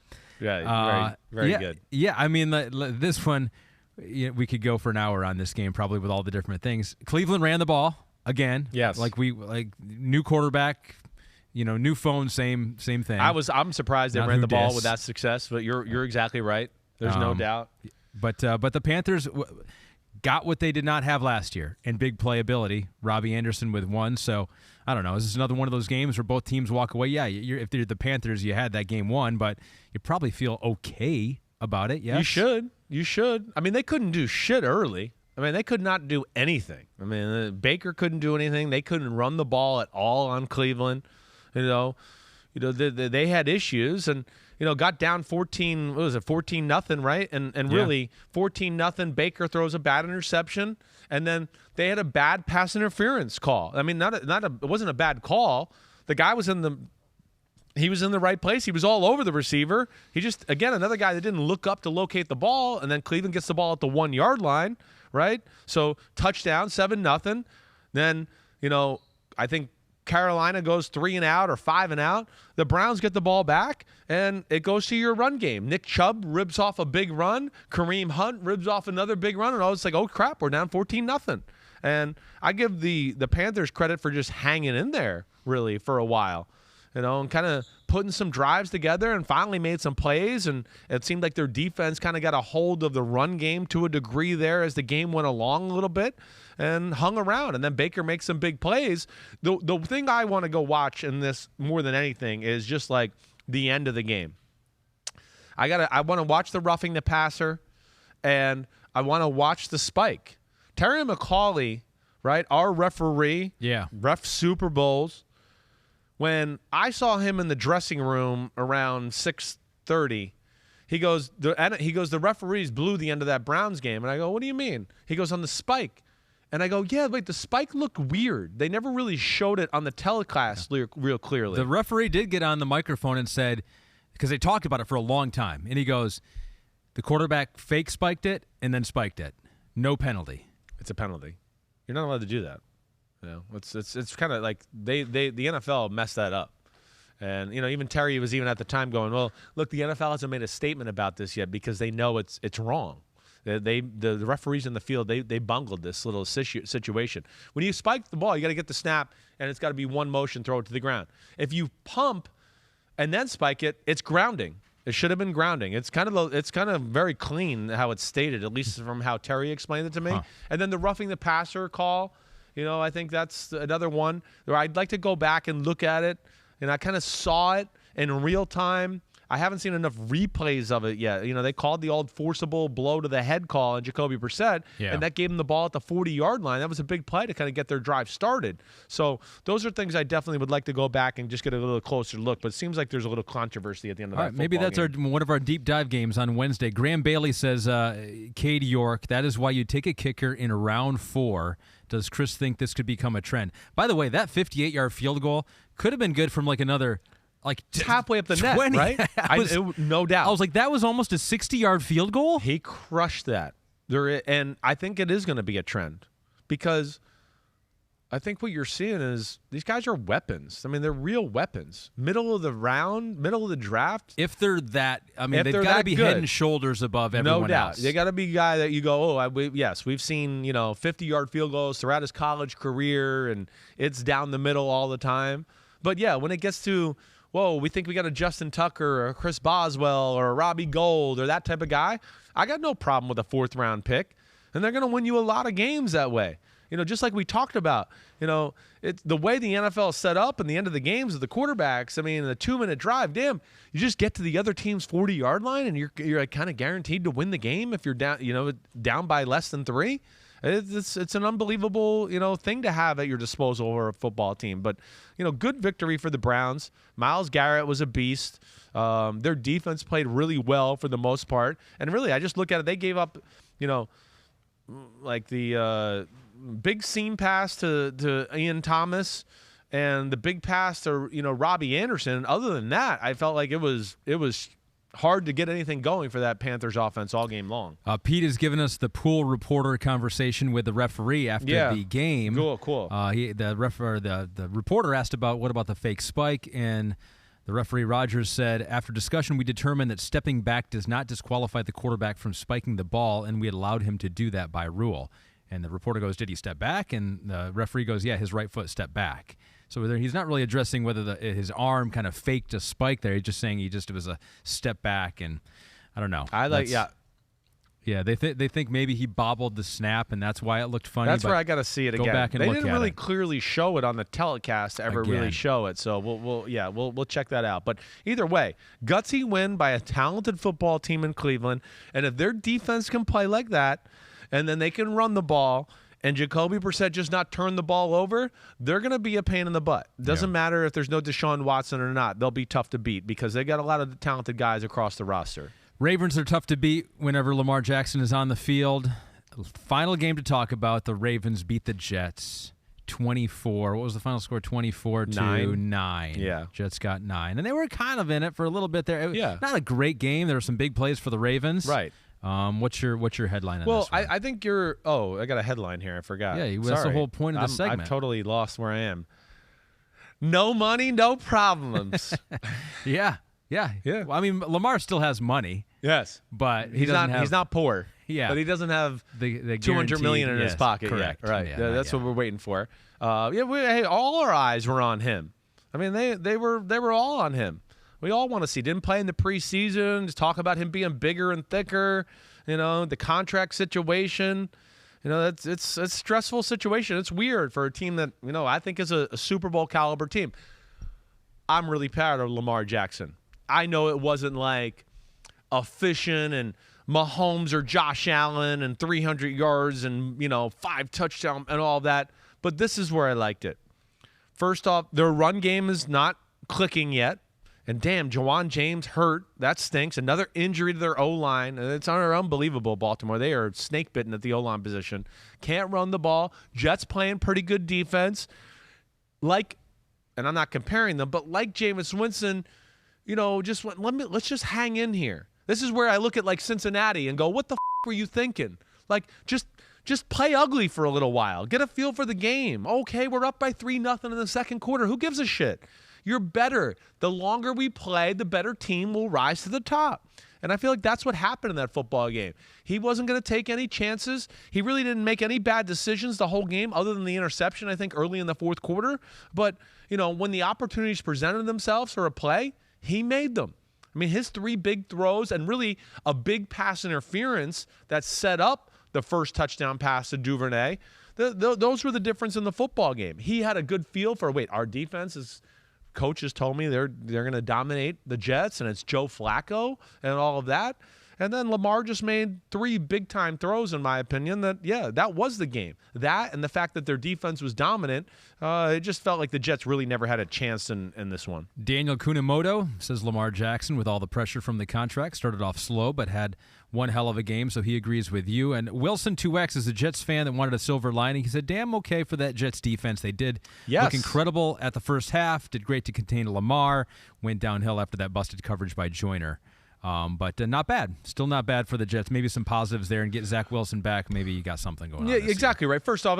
Right. Yeah, very good. Yeah, this one, we could go for an hour on this game probably with all the different things. Cleveland ran the ball again. Yes, like new quarterback. New phone, same thing. I'm surprised they ran the ball with that success, but you're exactly right. There's no doubt. But the Panthers got what they did not have last year in big playability. Robbie Anderson with 1. So I don't know. Is this another one of those games where both teams walk away? Yeah, if you're the Panthers, you had that game won, but you probably feel okay about it. Yes, You should. They couldn't do shit early. They could not do anything. Baker couldn't do anything. They couldn't run the ball at all on Cleveland. They had issues and got down 14. What was it? 14-0, right? And really 14-0. Baker throws a bad interception, and then they had a bad pass interference call. It wasn't a bad call. The guy was in the right place. He was all over the receiver. He just, again, another guy that didn't look up to locate the ball, and then Cleveland gets the ball at the 1-yard line, right? So touchdown, 7-0. Then, I think Carolina goes 3 and out or 5 and out. The Browns get the ball back, and it goes to your run game. Nick Chubb ribs off a big run. Kareem Hunt ribs off another big run, and I was like, oh, crap, we're down 14-0. And I give the Panthers credit for just hanging in there, really, for a while. And kind of putting some drives together and finally made some plays. And it seemed like their defense kind of got a hold of the run game to a degree there as the game went along a little bit and hung around. And then Baker makes some big plays. The thing I want to go watch in this more than anything is just like the end of the game. I want to watch the roughing the passer, and I want to watch the spike. Terry McAuley, right, our referee, ref Super Bowls. When I saw him in the dressing room around 6:30, he goes, the referees blew the end of that Browns game. And I go, what do you mean? He goes, on the spike. And I go, yeah, wait, the spike looked weird. They never really showed it on the telecast real clearly. The referee did get on the microphone and said, because they talked about it for a long time, and he goes, the quarterback fake spiked it and then spiked it. No penalty. It's a penalty. You're not allowed to do that. It's kind of like the NFL messed that up. And, even Terry was even at the time going, well, look, the NFL hasn't made a statement about this yet because they know it's wrong. The referees in the field, they bungled this little situation. When you spike the ball, you got to get the snap, and it's got to be one motion, throw it to the ground. If you pump and then spike it, it's grounding. It should have been grounding. It's kind of very clean how it's stated, at least from how Terry explained it to me. And then the roughing the passer call, I think that's another one where I'd like to go back and look at it. And I kind of saw it in real time. I haven't seen enough replays of it yet. They called the old forcible blow to the head call on Jacoby Brissett, and that gave them the ball at the 40-yard line. That was a big play to kind of get their drive started. So those are things I definitely would like to go back and just get a little closer look. But it seems like there's a little controversy at the end of that football maybe that's game. one of our deep dive games on Wednesday. Graham Bailey says, Cade York, that is why you take a kicker in round 4. Does Chris think this could become a trend? By the way, that 58-yard field goal could have been good from another – it's halfway up the 20. net, right? No doubt. I was like, that was almost a 60-yard field goal? He crushed that. And I think it is going to be a trend because I think what you're seeing is these guys are weapons. I mean, they're real weapons. Middle of the round, middle of the draft. If they're that, they've got to be head and shoulders above everyone else. They got to be a guy that you go, yes, we've seen 50-yard field goals throughout his college career, and it's down the middle all the time. But, yeah, when it gets to – whoa, we think we got a Justin Tucker or a Chris Boswell or a Robbie Gould or that type of guy, I got no problem with a 4th-round pick. And they're going to win you a lot of games that way. Just like we talked about, it's the way the NFL is set up and the end of the games of the quarterbacks, the 2-minute drive, damn, you just get to the other team's 40-yard line and you're kind of guaranteed to win the game if you're down, down by less than 3. It's an unbelievable, thing to have at your disposal for a football team. But, good victory for the Browns. Myles Garrett was a beast. Their defense played really well for the most part. And really, I just look at it. They gave up, like the big seam pass to Ian Thomas and the big pass to, Robbie Anderson. Other than that, I felt like it was hard to get anything going for that Panthers offense all game long. Pete has given us the pool reporter conversation with the referee after the game. Cool. The reporter asked what about the fake spike, and the referee Rogers said, after discussion, we determined that stepping back does not disqualify the quarterback from spiking the ball, and we allowed him to do that by rule. And the reporter goes, did he step back? And the referee goes, yeah, his right foot stepped back. So he's not really addressing whether his arm kind of faked a spike there. He's just saying it was a step back, and I don't know. Yeah, they think maybe he bobbled the snap, and that's why it looked funny. That's where I got to see it again. Go back and they look didn't at really it. clearly show it on the telecast to ever really show it. So we'll check that out. But either way, gutsy win by a talented football team in Cleveland, and if their defense can play like that, and then they can run the ball, and Jacoby Brissett just not turn the ball over, they're going to be a pain in the butt. Doesn't matter if there's no Deshaun Watson or not. They'll be tough to beat because they got a lot of talented guys across the roster. Ravens are tough to beat whenever Lamar Jackson is on the field. Final game to talk about, the Ravens beat the Jets 24. What was the final score? 24-9. Yeah. Jets got 9. And they were kind of in it for a little bit there. Yeah. Not a great game. There were some big plays for the Ravens. Right. What's your headline on this one? I think you're – I got a headline here. I forgot. Yeah, that's the whole point of the segment. I've totally lost where I am. No money, no problems. Yeah. Well, Lamar still has money. Yes. But he's not poor. Yeah. But he doesn't have the $200 million in his pocket correct. yet. Right. Yeah, That's what we're waiting for. Hey, all our eyes were on him. I mean, they were all on him. We all want to see. Didn't play in the preseason. Just talk about him being bigger and thicker. The contract situation. It's a stressful situation. It's weird for a team that I think is a Super Bowl caliber team. I'm really proud of Lamar Jackson. I know it wasn't like efficient and Mahomes or Josh Allen and 300 yards and 5 touchdowns and all that, but this is where I liked it. First off, their run game is not clicking yet. And damn, Jawan James hurt. That stinks. Another injury to their O-line. It's unbelievable, Baltimore. They are snake-bitten at the O-line position. Can't run the ball. Jets playing pretty good defense. And I'm not comparing them, but like Jameis Winston, let's just hang in here. This is where I look at Cincinnati and go, what the were you thinking? Just play ugly for a little while. Get a feel for the game. Okay, we're up by 3-0 in the second quarter. Who gives a shit? You're better. The longer we play, the better team will rise to the top. And I feel like that's what happened in that football game. He wasn't going to take any chances. He really didn't make any bad decisions the whole game other than the interception, I think, early in the fourth quarter. But, when the opportunities presented themselves for a play, he made them. I mean, his 3 big throws and really a big pass interference that set up the first touchdown pass to Duvernay, those were the difference in the football game. He had a good feel for, our defense is – coaches told me they're going to dominate the Jets, and it's Joe Flacco and all of that. And then Lamar just made 3 big-time throws, in my opinion, that was the game. That and the fact that their defense was dominant, it just felt like the Jets really never had a chance in this one. Daniel Kunimoto says Lamar Jackson, with all the pressure from the contract, started off slow but had one hell of a game, so he agrees with you. And Wilson 2X is a Jets fan that wanted a silver lining. He said, damn okay for that Jets defense. They did look incredible at the first half, did great to contain Lamar, went downhill after that busted coverage by Joyner. But not bad. Still not bad for the Jets. Maybe some positives there, and get Zach Wilson back. Maybe you got something going on. Yeah, exactly right. First off,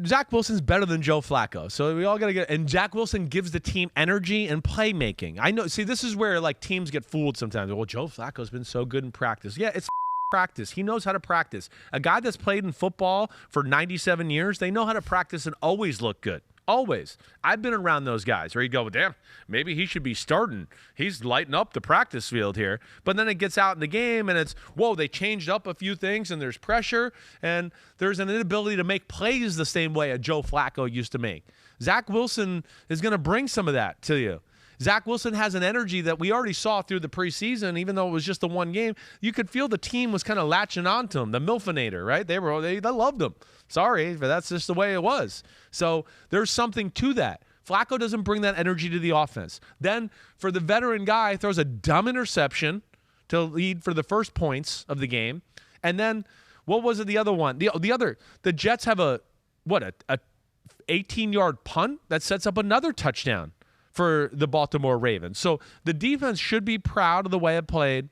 Zach Wilson's better than Joe Flacco. So we all got to get – and Zach Wilson gives the team energy and playmaking. I know – see, this is where, teams get fooled sometimes. Well, Joe Flacco's been so good in practice. Yeah, it's practice. He knows how to practice. A guy that's played in football for 97 years, they know how to practice and always look good. Always. I've been around those guys where you go, damn, maybe he should be starting. He's lighting up the practice field here. But then it gets out in the game and it's, they changed up a few things and there's pressure and there's an inability to make plays the same way a Joe Flacco used to make. Zach Wilson is going to bring some of that to you. Zach Wilson has an energy that we already saw through the preseason, even though it was just the one game. You could feel the team was kind of latching onto him, the Milfinator, right? They loved him. Sorry, but that's just the way it was. So there's something to that. Flacco doesn't bring that energy to the offense. Then for the veteran guy, throws a dumb interception to lead for the first points of the game. And then what was it, the other one? The Jets have a 18-yard punt that sets up another touchdown for the Baltimore Ravens. So the defense should be proud of the way it played.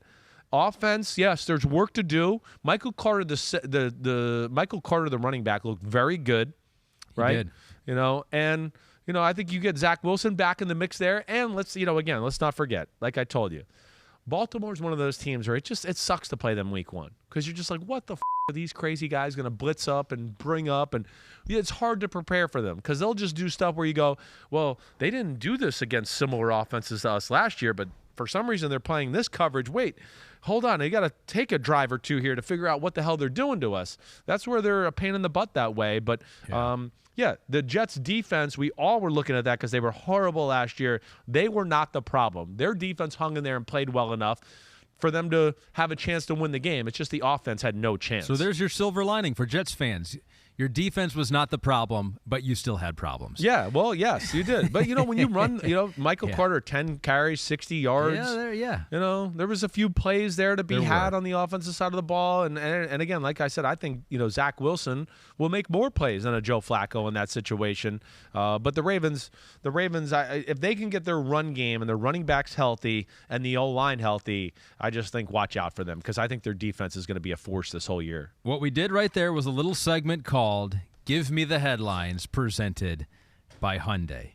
Offense, yes, there's work to do. Michael Carter, the running back, looked very good, right? He did. And I think you get Zach Wilson back in the mix there. And let's not forget, like I told you, Baltimore's one of those teams where it sucks to play them week 1 because you're just like, what the are these crazy guys going to blitz up and bring up? And it's hard to prepare for them because they'll just do stuff where you go, well, they didn't do this against similar offenses to us last year, but for some reason they're playing this coverage. Wait, hold on. They got to take a drive or two here to figure out what the hell they're doing to us. That's where they're a pain in the butt that way. But, the Jets defense, we all were looking at that because they were horrible last year. They were not the problem. Their defense hung in there and played well enough for them to have a chance to win the game. It's just the offense had no chance. So there's your silver lining for Jets fans. Your defense was not the problem, but you still had problems. Yeah, well, yes, you did. But, when you run, Michael Carter, 10 carries, 60 yards. There was a few plays there to be had on the offensive side of the ball. And again, like I said, I think, Zach Wilson will make more plays than a Joe Flacco in that situation. But the Ravens, if they can get their run game and their running backs healthy and the O-line healthy, I just think watch out for them because I think their defense is going to be a force this whole year. What we did right there was a little segment called Give Me the Headlines, presented by Hyundai.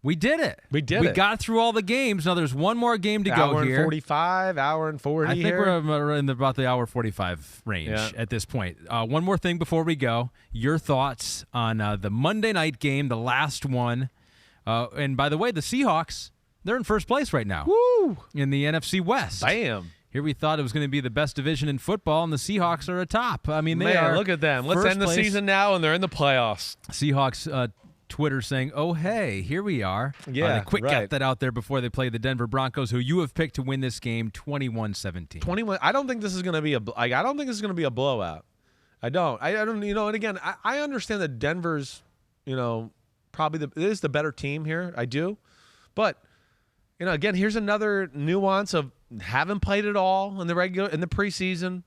We did it. We got through all the games. Now there's one more game to go here. Hour and 45, hour and 40 I think we're in about the hour 45 range at this point. One more thing before we go. Your thoughts on the Monday night game, the last one. And by the way, the Seahawks, they're in first place right now. Woo! In the NFC West. Bam. Here we thought it was going to be the best division in football, and the Seahawks are atop. I mean, they are. Look at them. Let's end the season now, and they're in the playoffs. Seahawks Twitter saying, "Oh, hey, here we are." Yeah, they quick got that out there before they play the Denver Broncos, who you have picked to win this game 21-17. 21. I don't think this is going to be I don't think this is going to be a blowout. I don't. And again, I understand that Denver's, probably it is the better team here. I do. But, again, here's another nuance of haven't played it all in the preseason.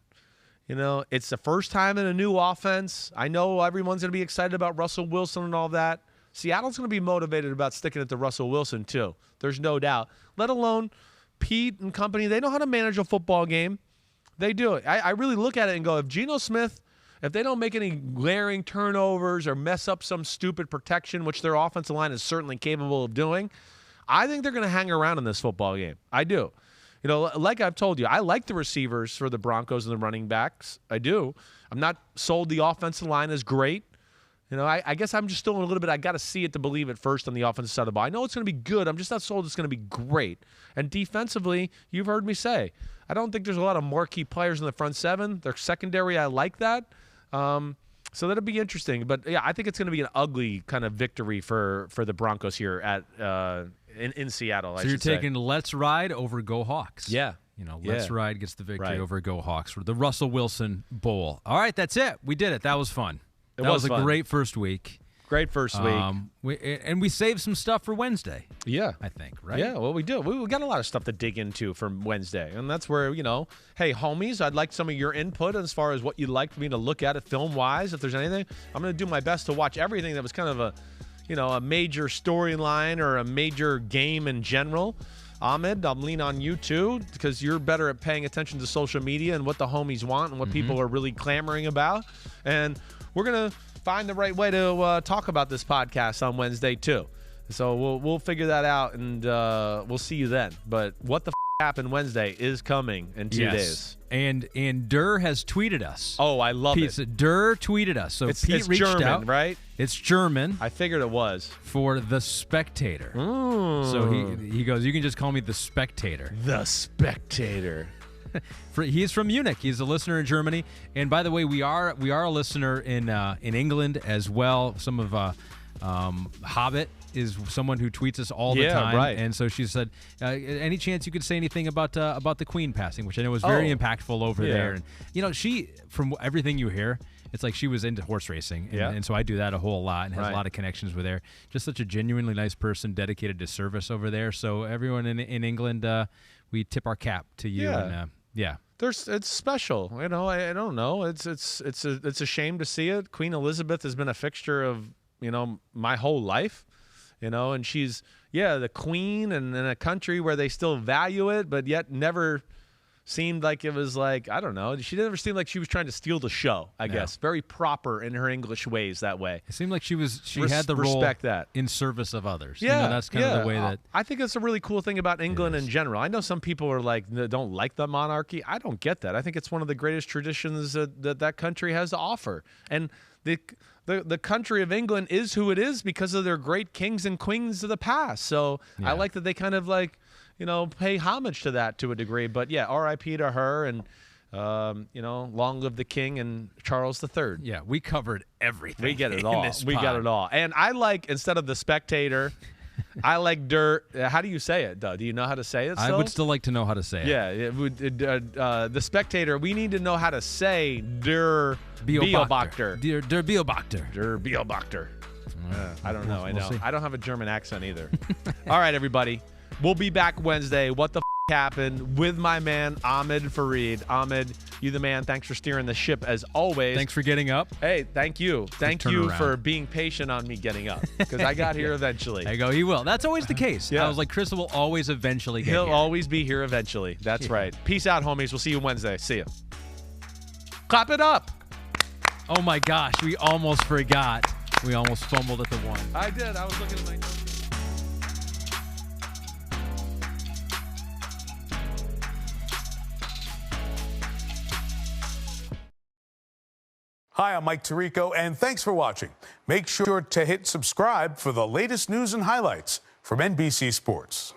It's the first time in a new offense. I know everyone's going to be excited about Russell Wilson and all that. Seattle's going to be motivated about sticking it to Russell Wilson, too. There's no doubt. Let alone Pete and company. They know how to manage a football game. They do it. I really look at it and go, if Geno Smith, if they don't make any glaring turnovers or mess up some stupid protection, which their offensive line is certainly capable of doing, I think they're going to hang around in this football game. I do. Like I've told you, I like the receivers for the Broncos and the running backs. I do. I'm not sold the offensive line is great. I guess I'm just still a little bit, I got to see it to believe it first on the offensive side of the ball. I know it's going to be good. I'm just not sold it's going to be great. And defensively, you've heard me say, I don't think there's a lot of marquee players in the front seven. Their secondary, I like that. So that'll be interesting. But, yeah, I think it's going to be an ugly kind of victory for the Broncos here at in Seattle, So you're taking Let's Ride over Go Hawks. Yeah. Let's Ride gets the victory over Go Hawks for the Russell Wilson Bowl. All right, that's it. We did it. That was fun. That was a great first week. Great first week. We saved some stuff for Wednesday. Yeah. I think, right? Yeah, well, we do. We got a lot of stuff to dig into for Wednesday. And that's where, hey, homies, I'd like some of your input as far as what you'd like me to look at it film-wise. If there's anything, I'm going to do my best to watch everything that was kind of a major storyline or a major game in general. Ahmed, I'll lean on you too because you're better at paying attention to social media and what the homies want and what people are really clamoring about. And we're going to find the right way to talk about this podcast on Wednesday too. So we'll figure that out and we'll see you then. But what the happened Wednesday is coming in 2 days. And Durr has tweeted us. Oh, I love it. Durr tweeted us. So Pete reached German, out. Right? It's German. I figured it was. For The Spectator. So he goes, you can just call me The Spectator. The Spectator. He's from Munich. He's a listener in Germany. And by the way, we are a listener in England as well. Some of Hobbit is someone who tweets us all the time. Right. And so she said, any chance you could say anything about the Queen passing, which I know was very impactful over there. And she, from everything you hear, it's like she was into horse racing. And so I do that a whole lot and has a lot of connections with her. Just such a genuinely nice person dedicated to service over there. So everyone in England, we tip our cap to you. And, it's special. I don't know. It's a shame to see it. Queen Elizabeth has been a fixture of, my whole life. And she's, the queen and in a country where they still value it, but yet never seemed like it was like, I don't know. She never seemed like she was trying to steal the show, I guess. Very proper in her English ways that way. It seemed like she had the role in service of others. Yeah. That's kind of the way that. I think that's a really cool thing about England in general. I know some people are like, don't like the monarchy. I don't get that. I think it's one of the greatest traditions that country has to offer. And the country of England is who it is because of their great kings and queens of the past. So I like that they kind of pay homage to that to a degree. But R.I.P. to her and, long live the king and Charles III. Yeah, we covered everything. We get it all. We got it all. And I like, instead of The Spectator, I like Dirt. How do you say it, though? Do you know how to say it still? I would still like to know how to say it. Yeah, The Spectator, we need to know how to say Der Beobachter. Der Beobachter. Der Beobachter. I don't know. I don't have a German accent either. All right, everybody. We'll be back Wednesday. What the happened with my man, Ahmed Fareed. Ahmed, you the man. Thanks for steering the ship as always. Thanks for getting up. Hey, thank you. Thank you for being patient on me getting up because I got here eventually. There you go. He will. That's always the case. I was like, Chris will always eventually get here. He'll always be here eventually. That's right. Peace out, homies. We'll see you Wednesday. See you. Clap it up. Oh, my gosh. We almost forgot. We almost fumbled at the one. I did. I was looking at my notes. Hi, I'm Mike Tirico, and thanks for watching. Make sure to hit subscribe for the latest news and highlights from NBC Sports.